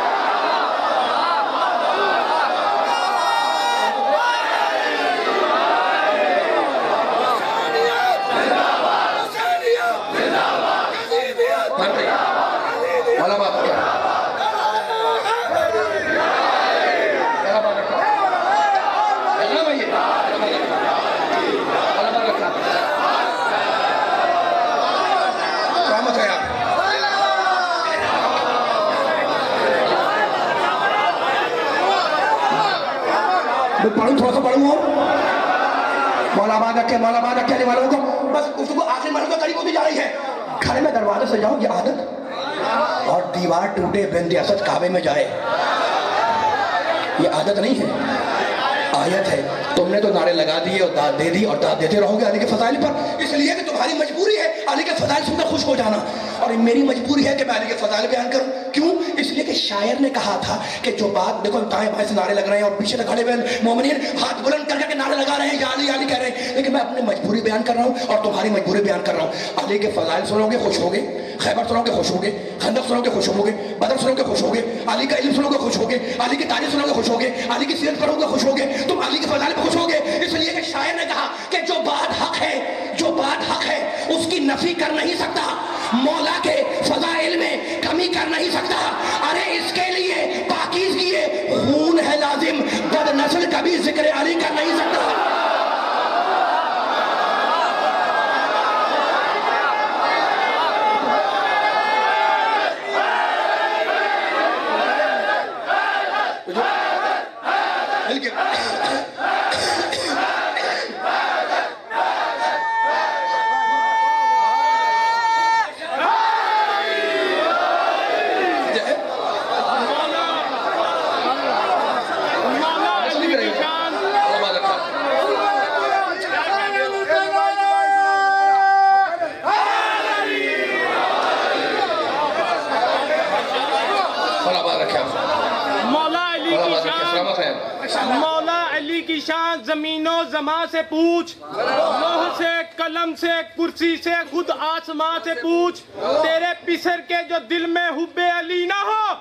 والا بات کیا پڑھوں, تھوڑا سا پڑھوں, مولا بات رکھے, مولا بات رکھے والوں کو. بس اس کو آخری مرحلے کو قریب ہوتی جا رہی ہے. گھر میں دروازے سے جاؤ یہ عادت, اور دیوار ٹوٹے بند اسد کعبے میں جائے یہ عادت نہیں ہے, آیت ہے. تم نے تو نعرے لگا دیے اور داد دے دی اور داد دیتے رہو گے علی کے فضائل پر, اس لیے کہ تمہاری مجبوری ہے علی کے فضائل سن کر خوش ہو جانا, اور میری مجبوری ہے کہ میں علی کے فضائل بیان کروں. کیوں؟ اس لیے کہ شاعر نے کہا تھا کہ جو بات, دیکھو دائیں بائیں سے نعرے لگ رہے ہیں اور پیچھے کھڑے ہوئے مومنین ہاتھ بلند کر کے نعرے لگا رہے ہیں یا علی علی کہہ رہے ہیں, لیکن میں اپنی مجبوری بیان کر رہا ہوں اور تمہاری مجبوری بیان کر رہا ہوں. علی کے فضائل سنو گے خوش ہوگے, خیبر سنو گے خوش ہوگے, خندق سنو گے خوش ہوگے, بدر سنو گے خوش ہوگے, علی کا علم سنو گے خوش ہوگے, علی کی تاریخ سنو گے خوش ہوگے, علی کی سیرت پڑھو گے خوش ہوگے, تم علی کے فضائل پہ خوش ہوگے. اس لیے کہ شاعر نے کہا کہ جو بات حق ہے, جو بات حق ہے اس کی نفی کر نہیں سکتا, مولا کے فضائل میں کمی کر نہیں سکتا. ارے اس کے لیے پاکیزگی خون قانون ہے لازم، بد نسل کبھی ذکر علی کر نہیں سکتا۔
مولا علی کی شان زمین و زمان سے پوچھ، لوح سے، قلم سے، کرسی سے، خود آسمان سے پوچھ۔ تیرے پسر کے جو دل میں حب علی نہ ہو،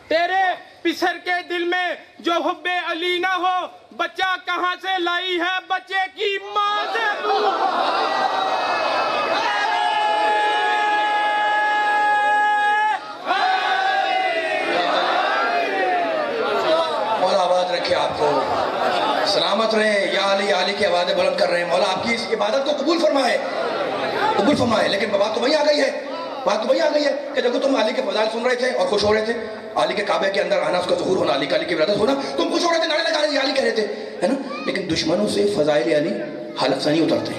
تیرے پسر کے دل میں جو حب علی نہ ہو، بچہ کہاں سے لائی ہے بچے کی ماں سے پوچھ۔
آپ کو سلامت رہے، یا علی علی کی آوازیں بلند کر رہے ہیں۔ مولا آپ کی اس عبادت کو قبول فرمائے، قبول فرمائے۔ لیکن بات تو وہی آ گئی ہے، بات تو وہی آ گئی ہے کہ دیکھو تم علی کے فضائل سن رہے تھے اور خوش ہو رہے تھے، علی کے کعبے کے اندر آنا، اس کا ظہور ہونا، علی کی ولادت ہونا، تم خوش ہو رہے تھے، نعرے لگا رہے تھے، علی کہہ رہے تھے، ہے نا؟ لیکن دشمنوں سے فضائل علی حلق سے نہیں اترتے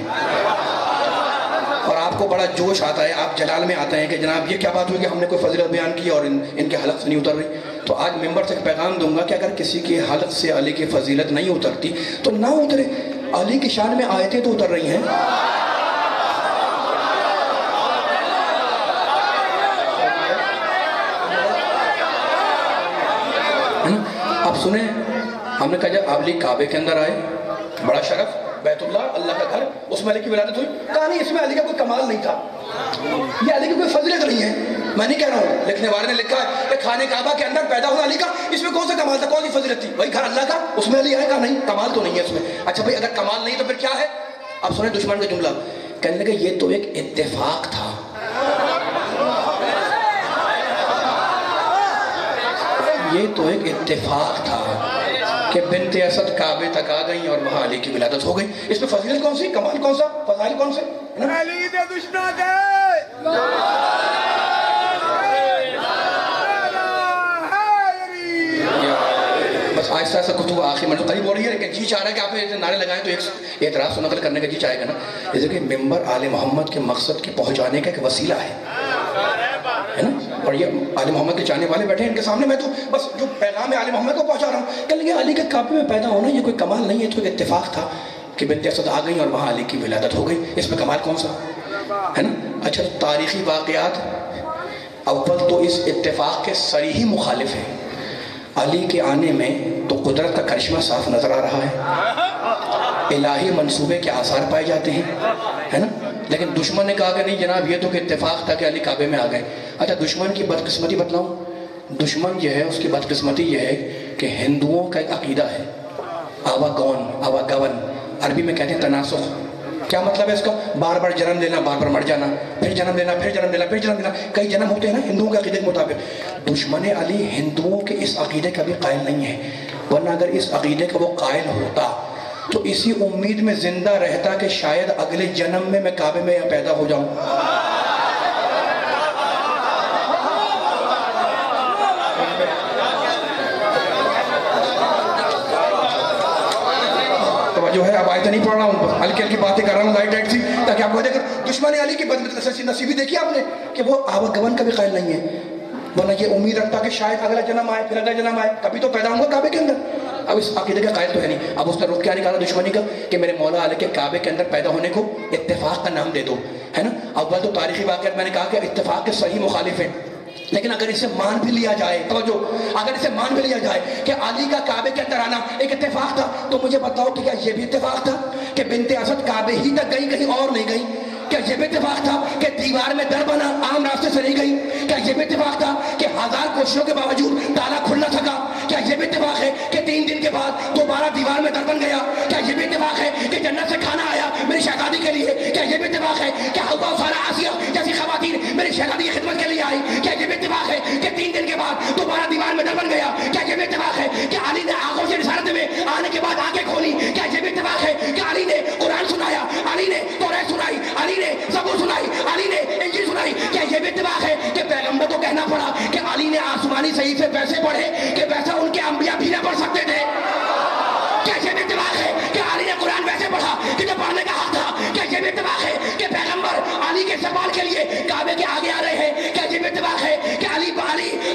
اور آپ کو بڑا جوش آتا ہے، آپ جلال میں آتے ہیں کہ جناب یہ کیا بات ہوئی کہ ہم نے کوئی فضیلت بیان کی اور ان کے حلق سے نہیں اتر رہی۔ تو آج ممبر سے ایک پیغام دوں گا کہ اگر کسی کے حلق سے علی کی فضیلت نہیں اترتی تو نہ اترے، علی کی شان میں آیتیں تو اتر رہی ہیں۔ آپ سنیں، ہم نے کہا جب علی کعبے کے اندر آئے، بڑا شرف، بیت اللہ، اللہ کا گھر، اس میں علی کی ولادت ہوئی، کہا نہیں اس میں علی کا کوئی کمال نہیں تھا، یہ علی کی کوئی فضیلت نہیں ہے۔ میں نہیں کہہ رہا ہوں، لکھنے والے نے لکھا ہے کہ خانہ کعبہ کے اندر پیدا ہونا علی کا، اس میں کون سا کمال تھا، کون سی فضیلت تھی؟ وہی گھر اللہ کا، اس میں علی آئے گا نہیں، کمال تو نہیں ہے اس میں۔ اچھا بھائی اگر کمال نہیں تو پھر کیا ہے؟ اب سنیں دشمن کا جملہ، کہنے لگے یہ تو ایک اتفاق تھا، یہ تو ایک اتفاق تھا کہ بنت اسد کعبے تک آ گئیں اور وہاں علی کی ولادت ہو گئی۔ اس میں فضیلت کون سی، کمال کون سا، فضائل کون سے؟
علی دے دشمن دے
بس آہستہ آہستہ گفتگو آخری منزل قریب ہو رہی ہے، لیکن جی چاہ رہا ہے کہ آپ نے نعرے لگائیں تو ایک اعتراض نقل کرنے کا جی چاہے گا نا۔ جیسے کہ ممبر آل محمد کے مقصد کے پہنچانے کا ایک وسیلہ ہے نا، اور یہ آل محمد کے چاہنے والے بیٹھے ہیں ان کے سامنے، میں تو بس جو پیغام ہے آل محمد کو پہنچا رہا ہوں۔ کہ لیکن علی کے کعبے میں پیدا ہونا یہ کوئی کمال نہیں ہے، تو ایک اتفاق تھا کہ بنت اسد آ گئیں اور وہاں علی کی ولادت ہو گئی، اس میں کمال کون سا ہے نا؟ اچھا تاریخی واقعات اول تو اس اتفاق کے صریحی مخالف ہیں، علی کے آنے میں تو قدرت کا کرشمہ صاف نظر آ رہا ہے، الہی منصوبے کے آثار پائے جاتے ہیں، ہے نا؟ لیکن دشمن نے کہا کہ نہیں جناب یہ تو کہ اتفاق تھا کہ علی کعبے میں آ گئے۔ اچھا دشمن کی بدقسمتی بتلاؤں، دشمن یہ ہے، اس کی بدقسمتی یہ ہے کہ ہندوؤں کا ایک عقیدہ ہے آواگون، عربی میں کہتے ہیں تناسخ۔ کیا مطلب ہے اس کا؟ بار بار جنم لینا، بار بار مر جانا، پھر جنم لینا، پھر جنم لینا، پھر جنم لینا، کئی جنم ہوتے ہیں نا ہندوؤں کے عقیدے کے مطابق۔ دشمن علی ہندوؤں کے اس عقیدے کا بھی قائل نہیں ہے، ورنہ اگر اس عقیدے کا وہ قائل ہوتا تو اسی امید میں زندہ رہتا کہ شاید اگلے جنم میں کعبے میں یہاں پیدا ہو جاؤں۔ جو ہے اب آیتیں نہیں پڑھ رہا ہوں، ہلکی ہلکی باتیں کر رہا ہوں لائٹ سی، تاکہ آپ کو دیکھ دشمن علی کی نصیبی دیکھی آپ نے کہ وہ آواگون کا بھی قائل نہیں ہے، ورنہ یہ امید رکھتا کہ شاید اگلا جنم آئے، پھر اگلا جنم آئے، کبھی تو پیدا ہوں گا کعبے کے اندر۔ اب اس عقیدے کا قائل تو ہے نہیں۔ اب اس نے رخ کیا نکالا دشمنی کا کہ میرے مولا علی کے کعبے کے اندر پیدا ہونے کو اتفاق کا نام دے دو، ہے نا؟ اول تو تاریخی واقعات میں نے کہا کہ اتفاق کے صحیح مخالف ہیں، لیکن اگر اسے مان بھی لیا جائے، توجہ، اگر اسے مان بھی لیا جائے کہ علی کا کعبے کے اندر آنا ایک اتفاق تھا، تو مجھے بتاؤ کہ کیا یہ بھی اتفاق تھا کہ بنت اسد کعبے ہی تک گئی، کہیں اور نہیں گئی؟ کیا یہ بھی اتفاق تھا کہ دیوار میں در بنا عام راستے سے نہیں گئی؟ کیا یہ بھی اتفاق تھا کہ 1000 کوششوں کے باوجود تالا کھل نہ سکا؟ کیا یہ بھی اتفاق ہے کہ 3 دن کے بعد دوبارہ دیوار میں در بن گیا؟ کیا یہ بھی اتفاق ہے کہ جنت سے کھانا آیا میری شہزادی کے لیے؟ کیا یہ بھی اتفاق ہے کہ حوا و سارہ آسیہ جیسی خواتین میری شہزادی کی خدمت کے لیے آئی؟ کیا یہ بھی اتفاق ہے کہ 3 دن کے بعد دوبارہ دیوار میں در بن گیا؟ کیا یہ بھی اتفاق ہے کہ علی نے بولی؟ کیا یہ بھی اتفاق ہے کہ علی نے قرآن سنایا، علی نے تورات سنائی، علی نے زبور سنائی، علی نے انجیل سنائی؟ کیا یہ بھی اتفاق ہے کہ پیغمبر کو کہنا پڑا کہ علی نے آسمانی صحیفے ویسے پڑھے کہ ویسا ان کے انبیاء بھی نہ پڑھ سکتے تھے؟ کیا یہ بھی اتفاق ہے کہ علی نے قرآن ویسے پڑھا کہ جو پڑھنے کا حق تھا؟ کیا یہ بھی اتفاق ہے کہ پیغمبر علی کے استقبال کے لیے کعبے کے آگے آ رہے ہیں؟ کیا یہ بھی اتفاق ہے کہ علی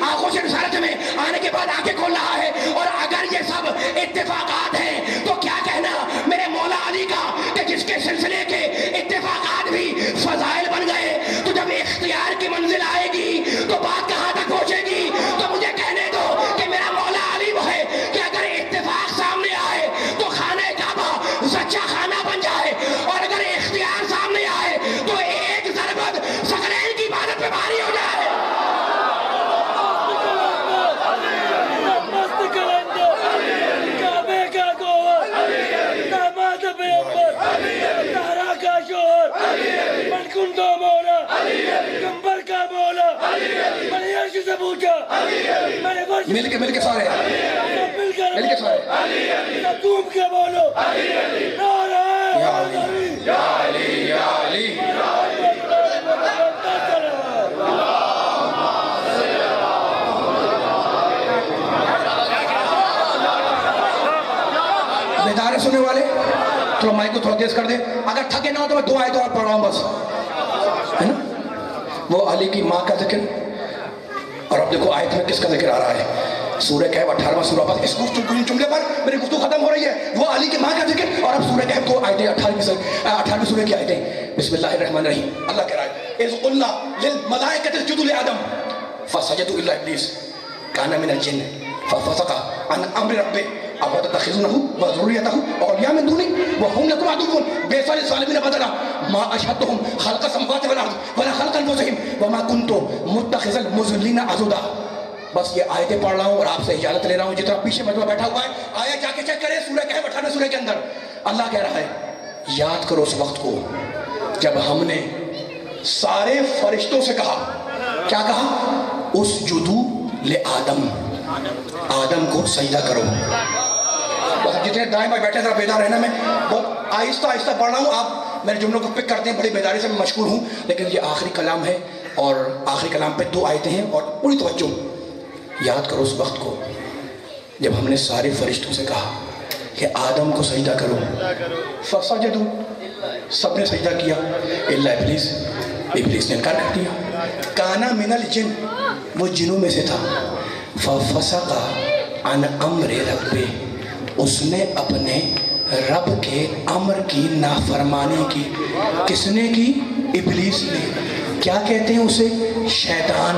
آنکھوں سے رسالت میں آنے کے بعد آنکھیں کھول رہا ہے؟ اور اگر یہ سب اتفاقات ہیں تو کیا کہنا میرے مولا علی کا کہ جس کے سلسلے کے اتفاقات بھی فضائل بن گئے، تو جب اختیار کی منزل آئے گی تو بات کہاں تک پہنچے گی؟ تو مجھے کہنے دو کہ میرا مولا علی وہ ہے کہ اگر اتفاق سامنے آئے تو خانہ کعبہ سچا خانہ بن جائے، اور اگر اختیار سامنے آئے تو ایک ضربت ثقلین کی عبادت پہ بھاری ہو جائے۔ مل کے سارے
تم کیا بولو؟
یا علی یا علی یا علی۔ بیدار سننے والے تھوڑا مائک کو تھوڑا تیز کر دیں، اگر تھکے نہ ہو تو میں 2 آیتیں اور پڑھ رہا ہوں بس، ہے نا؟ وہ علی کی ماں کا ذکر، اور اب دیکھو آیت میں کس کا ذکر آ رہا ہے؟ سورہ کہف 18واں سورہ، بس اس جملے پر میری گفتگو ختم ہو رہی ہے۔ وہ علی کی ماں کا ذکر، اور اب سورہ کہف کو آیتیں 18ویں سورہ کی آیتیں۔ بسم اللہ الرحمن الرحیم، اللہ کہہ رہا ہے اذ قلنا للملائکۃ اسجدوا لآدم فسجدوا الا ابلیس کان من الجن ففسق عن امر ربه افتتخذونه وذريته اولیاء من دونی وهم لكم عدو بئس للظالمین بدلا ما اشهدتهم خلق السماوات والارض ولا خلق انفسهم وما كنت متخذ المضلین عضدا۔ بس یہ آیتیں پڑھ رہا ہوں اور آپ سے اجازت لے رہا ہوں، جتنا پیچھے مجمع بیٹھا ہوا ہے آیت جا کے چیک کریں، سورہ کہف 18 سورہ کے اندر اللہ کہہ رہا ہے یاد کرو اس وقت کو جب ہم نے سارے فرشتوں سے کہا، کیا کہا؟ اسجدوا لآدم، آدم کو سجدہ کرو۔ بس جتنے دائیں بائیں بیٹھے ذرا بیدار رہنا، میں بہت آہستہ آہستہ پڑھ رہا ہوں، آپ میرے جملوں کو پک کرتے ہیں، بڑی بیداری سے میں مشغول ہوں، لیکن یہ آخری کلام ہے اور آخری کلام پہ 2 آیتیں ہیں، اور پوری توجہ یاد کرو اس وقت کو جب ہم نے سارے فرشتوں سے کہا کہ آدم کو سجدہ کرو، فسجدوا، سب نے سجدہ کیا الا ابلیس، ابلیس نے انکار کر دیا، کانا من الجن، وہ جنوں میں سے تھا، ففسق عن امر ربہ، اس نے اپنے رب کے امر کی نافرمانی کی۔ کس نے کی؟ ابلیس نے۔ کیا کہتے ہیں اسے؟ شیطان۔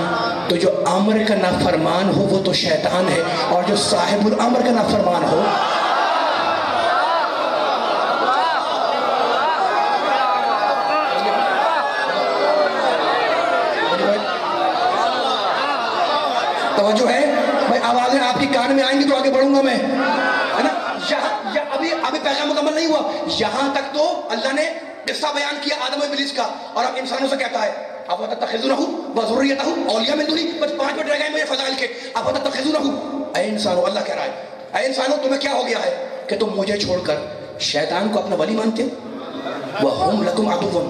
تو جو امر کا نافرمان ہو وہ تو شیطان ہے، اور جو صاحب الامر کا نافرمان ہو توجہ ہے بھائی، آوازیں آپ کی کان میں آئیں گی تو آگے بڑھوں گا میں، ہے نا؟ ابھی پیغام مکمل نہیں ہوا، یہاں تک تو اللہ نے قصہ بیان کیا آدم و ابلیس کا، اور اب انسانوں سے کہتا ہے افتتخذونہ وذریتہ اولیاء من دونی، بس 5 منٹ رہ گئے مجھے فضائل کے۔ افتتخذونہ، اے انسانوں، اللہ کہہ رہا ہے اے انسانوں تمہیں کیا ہو گیا ہے کہ تم مجھے چھوڑ کر شیطان کو اپنا ولی مانتے ہو؟ وَهُمْ لَكُمْ عَدُوٌ،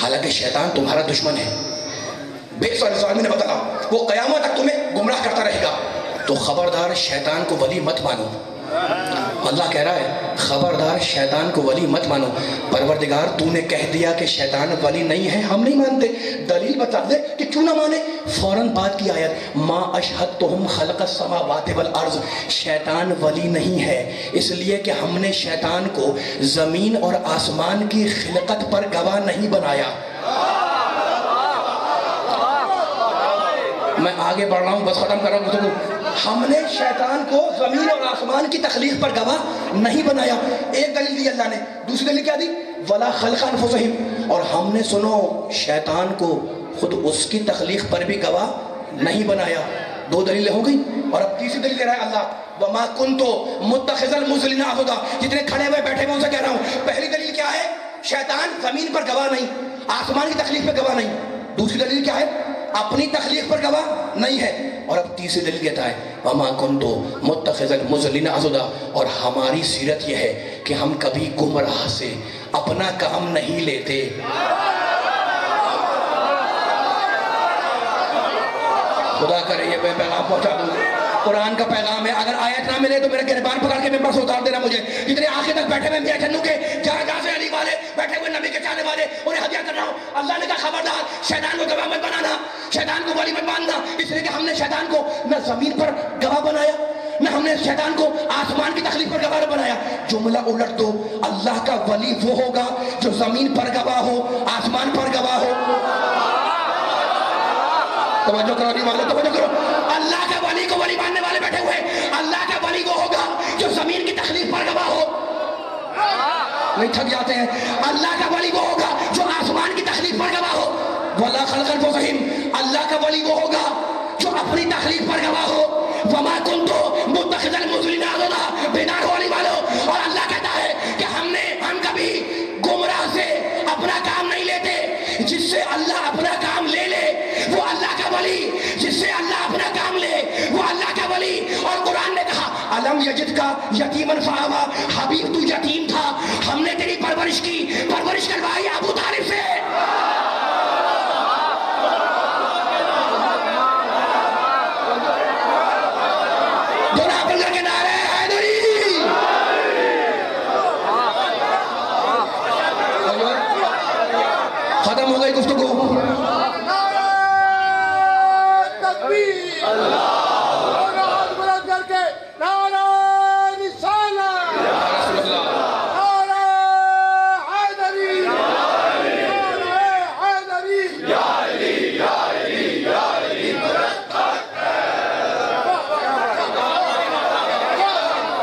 حالانکہ شیطان تمہارا دشمن ہے۔ بئس للظالمین بدلا، وہ قیامت تک تمہیں گمراہ کرتا رہے گا، تو خبردار شیطان کو ولی مت مانو۔ اللہ کہہ رہا ہے خبردار شیطان کو ولی مت مانو۔ پروردگار تو نے کہہ دیا کہ شیطان ولی نہیں ہے، ہم نہیں مانتے، دلیل بتا دے کہ کیوں نہ مانے۔ فوراً بات کی آیت ما اشہدتہم خلق السماوات والارض، شیطان ولی نہیں ہے اس لیے کہ ہم نے شیطان کو زمین اور آسمان کی خلقت پر گواہ نہیں بنایا۔ میں آگے بڑھ رہا ہوں، بس ختم کر رہا ہوں گفتگو۔ ہم نے شیطان کو زمین اور آسمان کی تخلیق پر گواہ نہیں بنایا۔ ایک دلیل دی اللہ نے، دوسری دلیل کیا دی؟ ولا خلق انفسہم، اور ہم نے سنو شیطان کو خود اس کی تخلیق پر بھی گواہ نہیں بنایا۔ 2 دلیلیں ہو گئی، اور اب تیسری دلیل دے رہا ہے اللہ وما کنت متخذ المضلین عضدا۔ جتنے کھڑے ہوئے بیٹھے ہوئے ان سے کہہ رہا ہوں، پہلی دلیل کیا ہے؟ شیطان زمین پر گواہ نہیں، آسمان کی تخلیق پر گواہ نہیں۔ دوسری دلیل کیا ہے؟ اپنی تخلیق پر گواہ نہیں ہے. اور اب تیسری دلیل کہتا ہے وَمَا كُنْتُ مُتَّخِذَ الْمُضِلِّينَ عَضُدًا، اور ہماری سیرت یہ ہے کہ ہم کبھی گمراہ سے اپنا کام نہیں لیتے. خدا کرے یہ پیغام پہنچا دوں. قرآن کا پیغام ہے. اگر آیت نہ ملے تو میرے گریبان پکڑ کے ممبر سے اتار دینا مجھے. جتنے آخر تک بیٹھے ہوئے میاں جنو کے جہاں سے علی والے بیٹھے ہوئے نبی کے چاہنے والے انہیں ہدیہ کر رہا ہوں. اللہ نے کہا خبردار شیطان کو گواہ مت بنانا، شیطان کو ولی مت ماننا. اس لیے کہ ہم نے شیطان کو نہ زمین پر گواہ بنایا، نہ ہم نے شیطان کو آسمان کی تخلیق پر گواہ بنایا. جملہ الٹ دو. اللہ کا ولی وہ ہوگا جو زمین پر گواہ ہو، آسمان پر گواہ ہو. توجہ کرو نہیں والے، توجہ کرو. اللہ کا ولی کو ولی ماننے والے بیٹھے ہوئے. اللہ کا ولی وہ ہوگا جو زمین کی تخلیق پر گواہ ہو. نہیں تھک جاتے ہیں. اللہ کا ولی وہ ہوگا جو آسمان کی تخلیق پر گواہ ہو. وَلَا خَلْقَ الْفُصَحِمْ، اللہ کا ولی وہ ہوگا جو اپنی تخلیق پر گواہ ہو. وَمَا كُنْتُ مُتَّخِذَ الْمُضِلِّينَ عَضُدًا، بیدار ہو علی والو. اور اللہ کہتا ہے کہ ہم کبھی گمراہ سے اپنا کام نہیں لیتے. جس سے اللہ اپنا کام لے لے وہ اللہ کا ولی، جس سے اللہ اپنا کام لے وہ اللہ کا ولی. اور قرآن نے کہا الم یجد کا یتیمن فآوا، حبیب تو یتیم تھا، ہم نے تیری پرورش کی، پرورش کروائی ابو طالب سے. ختم ہو گئی گفتگو.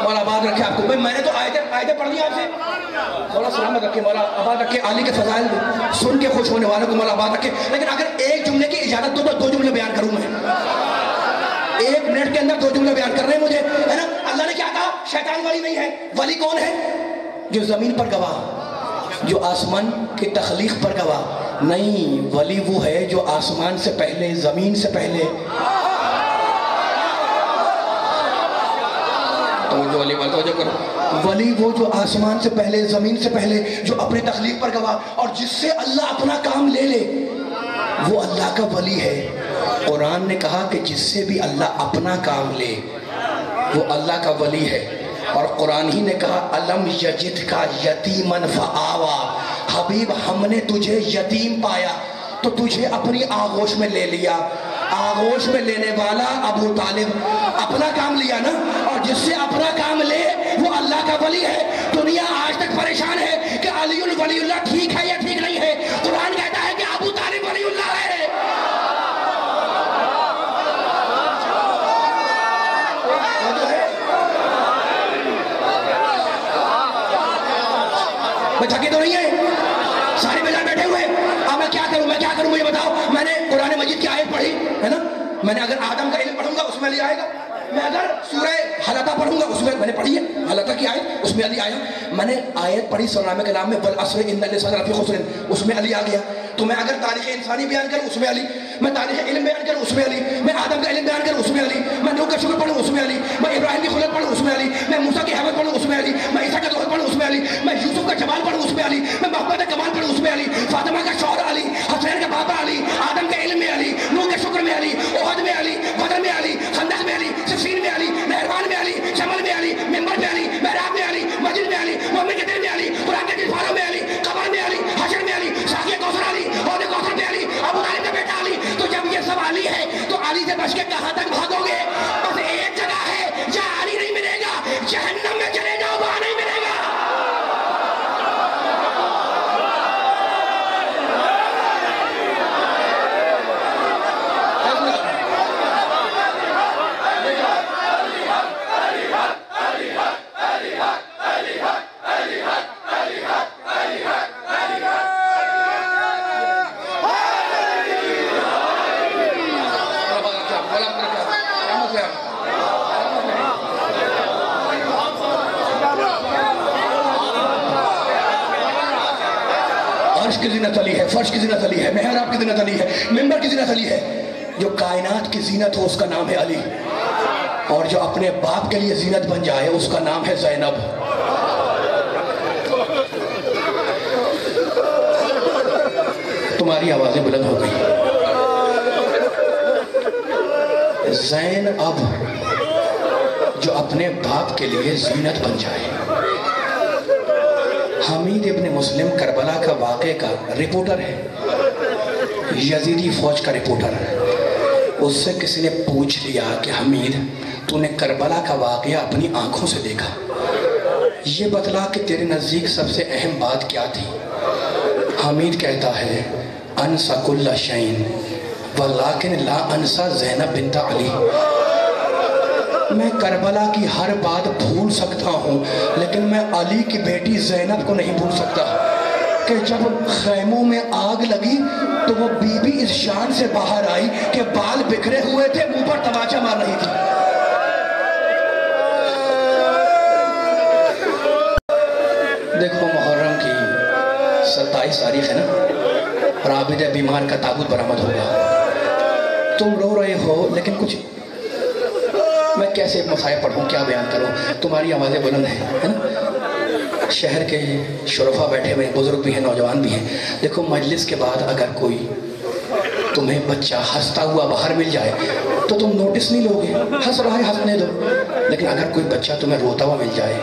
مولا آباد رکھے آپ کو. میں نے تو آیتیں پڑھ دی آپ سے. مولا سلامت رکھے، مولا آباد رکھے. علی کے فضائل سن کے خوش ہونے والوں کو مولا آباد رکھے. لیکن اگر ایک جملے کی اجازت دو تو 2 جملے بیان کروں میں. 1 منٹ کے اندر 2 جملے بیان کرنے ہیں مجھے، ہے نا. اللہ نے کیا کہا؟ شیطان ولی نہیں ہے. ولی کون ہے؟ جو زمین پر گواہ، جو آسمان کی تخلیق پر گواہ. نہیں، ولی وہ ہے جو آسمان سے پہلے، زمین سے پہلے. ولی وہ جو آسمان سے پہلے، زمین سے پہلے، جو اپنی تخلیق پر گواہ اور جس سے اللہ اپنا کام لے لے وہ اللہ کا ولی ہے. قرآن نے کہا کہ جس سے بھی اللہ اپنا کام لے وہ اللہ کا ولی ہے. اور قرآن ہی نے کہا الم یجد کا یتیمن فآوا، حبیب ہم نے تجھے یتیم پایا تو تجھے اپنی آغوش میں لے لیا. آغوش میں لینے والا ابو طالب اپنا کام لیا نا. اور جس سے اپنا کام لے وہ اللہ کا ولی ہے. دنیا آج تک پریشان ہے کہ علی ولی اللہ ٹھیک ہے یا ٹھیک نہیں ہے. قرآن کہتا ہے کہ ابو طالب ولی اللہ ہے. میں تھکی تو نہیں ہے؟ سارے بیدار بیٹھے ہوئے. اب میں کیا کروں مجھے بتاؤ. میں نے قرآن مجید کی آیت پڑھی ہے نا. میں نے اگر آدم کا علم پڑھوں گا اس میں علی آئے گا. میں اگر سورہ حلقہ پڑھوں گا اس میں نے پڑھی ہے حلقہ کی آیت، اس میں علی آیا. میں نے آیت پڑھی سلام کلام میں والعصر ان الانسان لفی خسر، اس میں علی آ گیا. تو میں اگر تاریخ انسانی بیان کروں اس میں علی، میں تاریخ علم بیان کروں اس میں علی، میں آدم کا علم بیان کروں اس میں علی، میں نوح کا شکر پڑھوں اس میں علی، میں ابراہیم کی خلق پڑھوں اس میں علی، میں موسیٰ کی حیبت پڑھوں اس میں علی، میں عیسیٰ کا ظہور پڑھوں اس میں علی، میں یوسف کا جمال پڑھوں اس میں علی، میں محمد کمال پڑھوں اس میں علی، فاطمہ کا شوہر علی، حسین کا بابا علی، آدم کے علم میں علی، نوح کے شکر میں علی، احد میں علی، بدر میں علی، خندق میں علی، صفین میں علی، مہربان میں علی، شمل میں علی، منبر میں علی، محراب میں علی، مسجد میں علی، مومن کے دل میں علی، قرآن کے دلفاروں میں علی، قبر میں علی، حشر میں علی، ساقی کوثر علی، عہد کوثر میں علی، ابو طالب کا بیٹا علی. تو جب یہ سب علی ہے تو علی سے بچ کے کہاں تک بھاگو گے؟ بس ایک جگہ ہے جہاں علی نہیں ملے گا، جہنم میں چلے جاؤ وہاں نہیں ملے گا. عرش کی زینت علی ہے، فرش کی زینت علی ہے، محراب کی زینت علی ہے، منبر کی زینت علی ہے. جو کائنات کی زینت ہو اس کا نام ہے علی، اور جو اپنے باپ کے لیے زینت بن جائے اس کا نام ہے زینب۔ تمہاری آوازیں بلند ہو گئی۔ زین اب جو اپنے باپ کے لیے زینت بن جائے۔ حمید ابن مسلم کربلا کا واقعے کا رپورٹر ہے، یزیدی فوج کا رپورٹر ہے۔ اس سے کسی نے پوچھ لیا کہ حمید تو نے کربلا کا واقعہ اپنی آنکھوں سے دیکھا، یہ بتلا کہ تیرے نزدیک سب سے اہم بات کیا تھی؟ حمید کہتا ہے انسا کل شین ولیکن لا انسا زینب بنت علی، میں کربلا کی ہر بات بھول سکتا ہوں لیکن میں علی کی بیٹی زینب کو نہیں بھول سکتا کہ جب خیموں میں آگ لگی تو وہ بی بی اس شان سے باہر آئی کہ بال بکھرے ہوئے تھے، منہ پر تماچا مار رہی تھی۔ دیکھو محرم کی 27 تاریخ ہے نا، رابط بیمار کا تابوت برآمد ہوگا، تم رو رہے ہو لیکن کچھ میں کیسے مسائل پڑھوں، کیا بیان کروں، تمہاری آوازیں بلند ہیں، ہے نا؟ شہر کے شرفا بیٹھے ہوئے، بزرگ بھی ہیں، نوجوان بھی ہیں۔ دیکھو مجلس کے بعد اگر کوئی تمہیں بچہ ہنستا ہوا باہر مل جائے تو تم نوٹس نہیں لوگے، ہنس رہا ہے ہنسنے دو، لیکن اگر کوئی بچہ تمہیں روتا ہوا مل جائے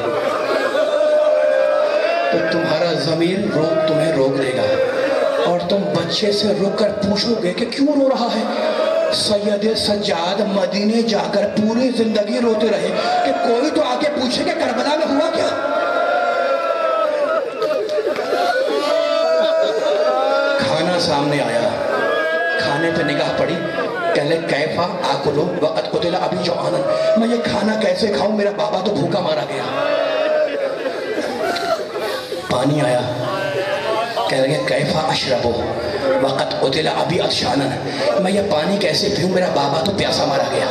تو تمہارا ضمیر تمہیں روک دے گا اور تم بچے سے رک کر پوچھو گے کہ کیوں رو رہا ہے؟ سید سجاد مدینے جا کر پوری زندگی روتے رہے کہ کوئی تو آگے پوچھے کہ کربلا میں ہوا کیا؟ کھانا سامنے آیا، کھانے پہ نگاہ پڑی، کہلے کیفا آکلو وقت قتل ابی جوعانا، میں یہ کھانا کیسے کھاؤں، میرا بابا تو بھوکا مارا گیا۔ پانی آیا، کہہ لگے کیفا اشربو وقت قتل ابی عطشانا، میں یہ پانی کیسے پیوں، میرا بابا تو پیاسا مارا گیا۔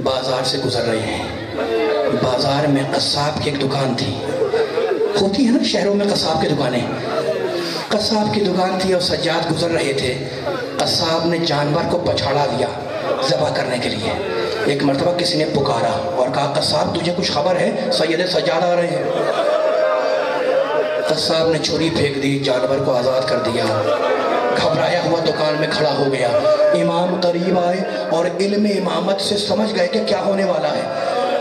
بازار سے گزر رہے ہیں، بازار میں قصاب کی ایک دکان تھی، ہوتی ہے نا شہروں میں قصاب کی دکانیں، قصاب کی دکان تھی اور سجاد گزر رہے تھے۔ قصاب نے جانور کو پچھاڑا دیا ذبح کرنے کے لیے۔ ایک مرتبہ کسی نے پکارا اور کہا قصاب تجھے کچھ خبر ہے، سید سجاد آ رہے ہیں۔ قصاب نے چھری پھینک دی، جانور کو آزاد کر دیا، گھبرایا ہوا دکان میں کھڑا ہو گیا۔ امام قریب آئے اور علم امامت سے سمجھ گئے کہ کیا ہونے والا ہے،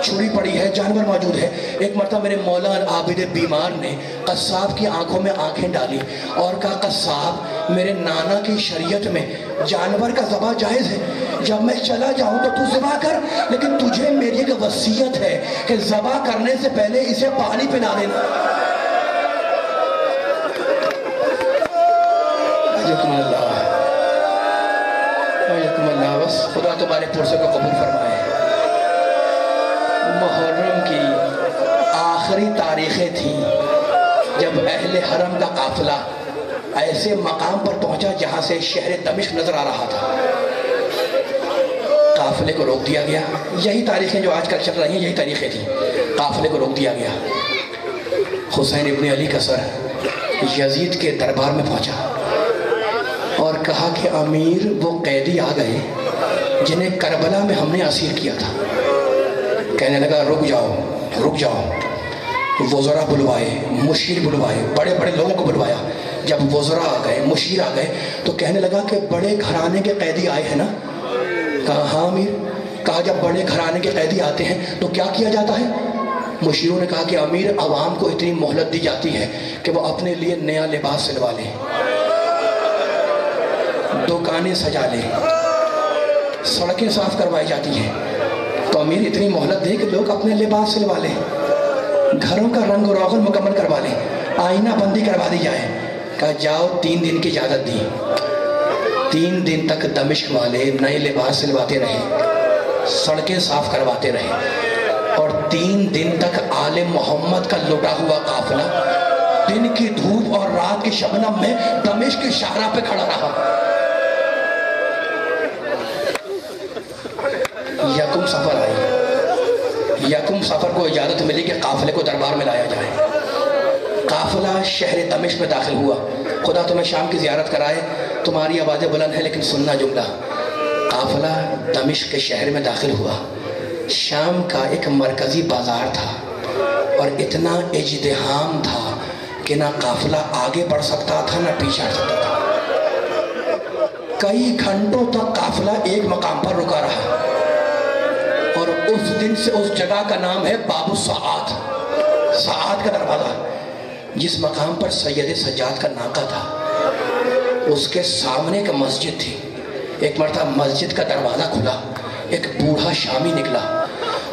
چھری پڑی ہے، جانور موجود ہے۔ ایک مرتبہ میرے مولا عابد بیمار نے قصاب کی آنکھوں میں آنکھیں ڈالی اور کہا قصاب میرے نانا کی شریعت میں جانور کا ذبح جائز ہے، جب میں چلا جاؤں تو ذبح کر، لیکن تجھے میری ایک وصیت ہے کہ ذبح کرنے سے پہلے اسے پانی پلا دینا۔ بس خدا تمہارے پرسے کو قبول فرمائے۔ محرم کی آخری تاریخیں تھیں جب اہل حرم کا قافلہ ایسے مقام پر پہنچا جہاں سے شہر دمشق نظر آ رہا تھا۔ قافلے کو روک دیا گیا، یہی تاریخیں جو آج کل چل رہی ہیں یہی تاریخیں تھیں، قافلے کو روک دیا گیا۔ حسین ابن علی کا سر یزید کے دربار میں پہنچا اور کہا کہ امیر وہ قیدی آ گئے جنہیں کربلا میں ہم نے اسیر کیا تھا۔ کہنے لگا رک جاؤ رک جاؤ، وزراء بلوائے، مشیر بلوائے، بڑے بڑے لوگوں کو بلوایا۔ جب وزراء آ گئے، مشیر آ گئے تو کہنے لگا کہ بڑے گھرانے کے قیدی آئے ہیں نا؟ کہا ہاں امیر۔ کہا جب بڑے گھرانے کے قیدی آتے ہیں تو کیا کیا جاتا ہے؟ مشیروں نے کہا کہ امیر عوام کو اتنی مہلت دی جاتی ہے کہ وہ اپنے لیے نیا لباس سلوا لیں، دکانیں سجا لیں، سڑکیں صاف کروائی جاتی ہیں، تو امیر اتنی مہلت دے کہ لوگ اپنے لباس سلوا لیں، گھروں کا رنگ و روغن مکمل کروا لیں، آئینہ بندی کروا دی جائے۔ کہا جاؤ 3 دن کی اجازت دی۔ 3 دن تک دمشق والے نئے لباس سلواتے رہے، سڑکیں صاف کرواتے رہے، اور 3 دن تک آل محمد کا لٹا ہوا قافلہ دن کی دھوپ اور رات کی شبنم میں دمشق کی شاہراہ پہ کھڑا رہا۔ یکم سفر آئی، یکم سفر کو اجازت ملی کہ قافلے کو دربار میں لایا جائے۔ قافلہ شہر دمشق میں داخل ہوا۔ خدا تمہیں شام کی زیارت کرائے، تمہاری آوازیں بلند ہیں لیکن سننا جملہ. قافلہ دمشق کے شہر میں داخل ہوا. شام کا ایک مرکزی بازار تھا اور اتنا ازدحام تھا کہ نہ قافلہ آگے بڑھ سکتا تھا نہ پیچھے ہٹ سکتا تھا. کئی گھنٹوں تک قافلہ ایک مقام پر رکا رہا اور اس دن سے اس جگہ کا نام ہے باب الساعات، ساعات کا دروازہ. جس مقام پر سید سجاد کا ناکہ تھا اس کے سامنے ایک مسجد تھی. ایک مرتبہ مسجد کا دروازہ کھلا، ایک بوڑھا شامی نکلا.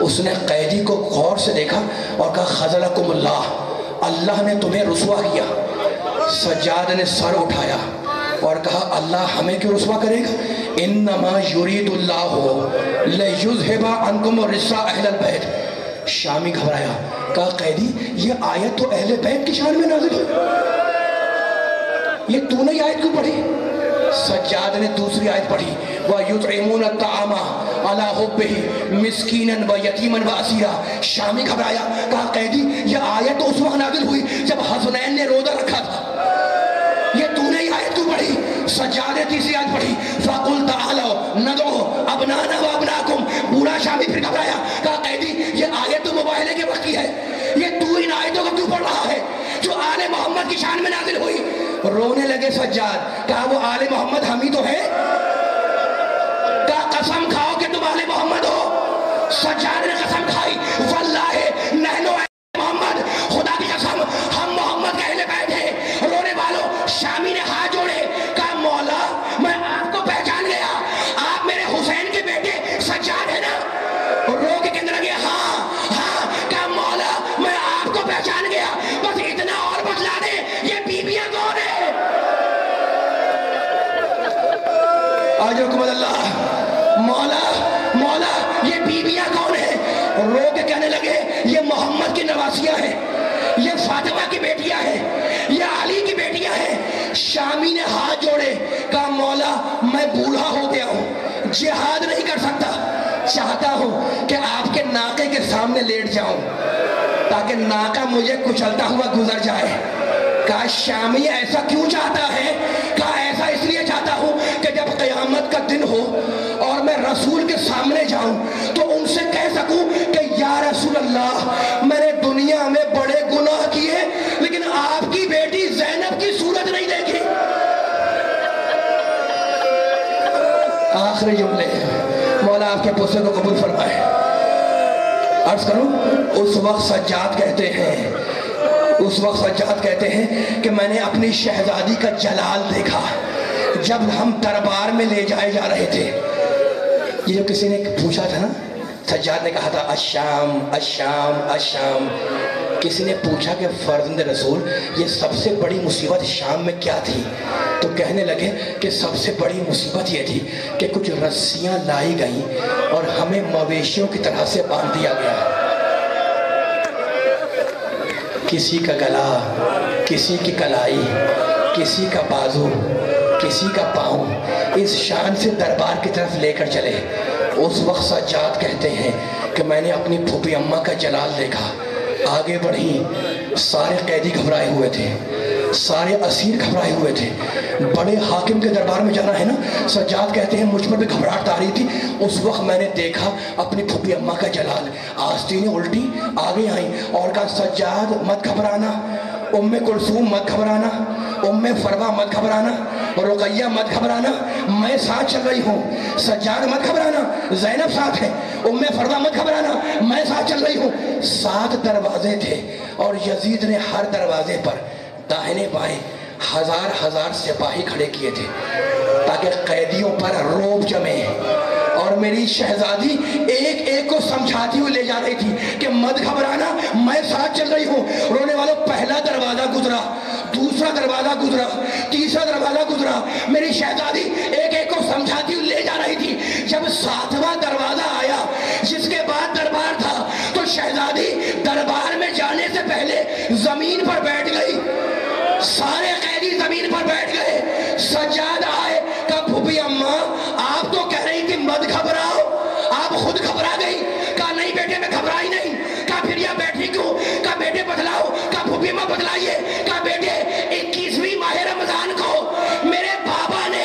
اس نے قیدی کو غور سے دیکھا اور کہا خذلکم اللہ، اللہ نے تمہیں رسوا کیا. سجاد نے سر اٹھایا اور کہا اللہ ہمیں کیوں رسوا کرے گا؟ انما یرید اللہ لیذھب عنکم الرجس اہل البیت. شامی گھبرایا، کہا قیدی یہ آیت تو اہل بیت کی شان میں نازل ہے، یہ تو نے یہ آیت کیوں پڑھی؟ سجاد نے دوسری آیت پڑھی وَيُطْعِمُونَ الطَّعَامَ عَلَىٰ حُبِّهِ مِسْكِينًا وَيَتِيمًا وَأَسِيرًا. شامی گھبرایا، کہا قیدی یہ آیت تو اس وقت نازل ہوئی جب حسنین نے روزہ رکھا تھا، یہ تو نے یہ آیت کیوں پڑھی؟ سجاد نے تیسری آیت پڑھی فَقُلْ تَعَالَوْا نَدْعُو أَبْنَاءَنَا وَأَبْنَاءَكُمْ. بوڑھا شامی پھر گھبرایا، کہا قیدی یہ آیت تو مباہلے کے وقت کی ہے، یہ تو ان آیتوں کو کیوں پڑھ رہا ہے جو آل محمد کی شان میں نازل ہوئی؟ رونے لگے سجاد، کہا وہ آل محمد ہم ہی تو ہیں، کہا قسم کھاؤ کہ تم آل محمد ہو. سجاد نے قسم کھائی واللہ نحن محمد، خدا کی قسم ہم محمد کا اہل بیت ہیں. رونے والوں شامی نے ہاتھ جوڑے، کہا مولا میں آپ کو پہچان گیا، آپ میرے حسین کے بیٹے سجاد ہیں نا؟ رو کے کہنے لگے ہاں ہاں. کہا مولا میں آپ کو پہچان گیا، بس اتنا اور بتلا دیں یہ بیویاں کون ہیں؟ آج حکمت اللہ مولا مولا یہ بیویاں کون ہیں؟ رو کے کہنے لگے یہ محمد کی نواسیاں ہیں، یہ فاطمہ کی بیٹیاں ہیں، یہ علی کی بیٹیاں ہیں. شامی نے ہاتھ جوڑے، کہا مولا میں بوڑھا ہو گیا ہوں، جہاد نہیں کر سکتا، چاہتا ہوں کہ آپ کے ناکے کے سامنے لیٹ جاؤں تاکہ ناکہ مجھے کچلتا ہوا گزر جائے. کہا شامی ایسا کیوں چاہتا ہے؟ کہا ایسا اس لیے چاہتا ہوں کہ جب قیامت کا دن ہو اور میں رسول کے سامنے جاؤں تو ان سے کہہ سکوں کہ یا رسول اللہ میں نے دنیا میں بڑے گناہ کیے لیکن آپ کی بیٹی زینب کی صورت نہیں دیکھی. آخری جملے مولا آپ کے پوسے کو قبول فرمائے. عرض کروں اس وقت سجاد کہتے ہیں کہ میں نے اپنی شہزادی کا جلال دیکھا جب ہم دربار میں لے جائے جا رہے تھے. یہ جو کسی نے پوچھا تھا نا، سجاد نے کہا تھا الشام الشام الشام. کسی نے پوچھا کہ فرزند رسول یہ سب سے بڑی مصیبت شام میں کیا تھی؟ تو کہنے لگے کہ سب سے بڑی مصیبت یہ تھی کہ کچھ رسیاں لائی گئیں اور ہمیں مویشیوں کی طرح سے باندھ دیا گیا. کسی کا گلا، کسی کی کلائی، کسی کا بازو، کسی کا پاؤں اس شان سے دربار کی طرف لے کر چلے. اس وقت سجاد کہتے ہیں کہ میں نے اپنی پھوپھی اماں کا جلال دیکھا. آگے بڑھی، سارے قیدی گھبرائے ہوئے تھے، سارے اسیر گھبرائے ہوئے تھے. بڑے حاکم کے دربار میں جانا ہے نا. سجاد کہتے ہیں مجھ پر بھی گھبراہٹ آ رہی تھی. اس وقت میں نے دیکھا اپنی پھوپھی اماں کا جلال. آستینیں الٹی آگے آئیں اور کہا سجاد مت گھبرانا، ام کلثوم مت گھبرانا، ام فروا مت گھبرانا، رقیہ مت گھبرانا، میں ساتھ چل رہی ہوں. سجاد مت گھبرانا، زینب ساتھ ہے. ام فروا مت گھبرانا، میں ساتھ چل رہی ہوں. 7 دروازے تھے اور یزید نے ہر دروازے پر داہنے بائیں ہزار سپاہی کھڑے کیے تھے تاکہ قیدیوں پر روب جمے. اور میری شہزادی ایک ایک کو سمجھاتی ہوئی لے جا رہی تھی کہ مت گھبرانا، میں ساتھ چل رہی ہوں. رونے والوں پہلا دروازہ گزرا، دوسرا دروازہ گزرا، تیسرا دروازہ گزرا. میری شہزادی ایک ایک کو سمجھاتی ہوئی لے جا رہی تھی. جب 7واں دروازہ آیا جس کے بعد دربار تھا تو شہزادی دربار میں جانے سے پہلے زمین پر بیٹھ گئی. سارے قیدی زمین پر بیٹھ گئے. سجاد آئے، کہا پھوپھی اماں آپ تو کہہ رہی تھی مت گھبراؤ، آپ خود گھبرا گئی. کہا نہیں بیٹے میں گھبرائی نہیں. کہا پھر یہاں بیٹھی کیوں؟ کہا بیٹے بتلاؤ. کہا پھوپھی اماں بتلائیے. کہا بیٹے 21ویں ماہ رمضان کو میرے بابا نے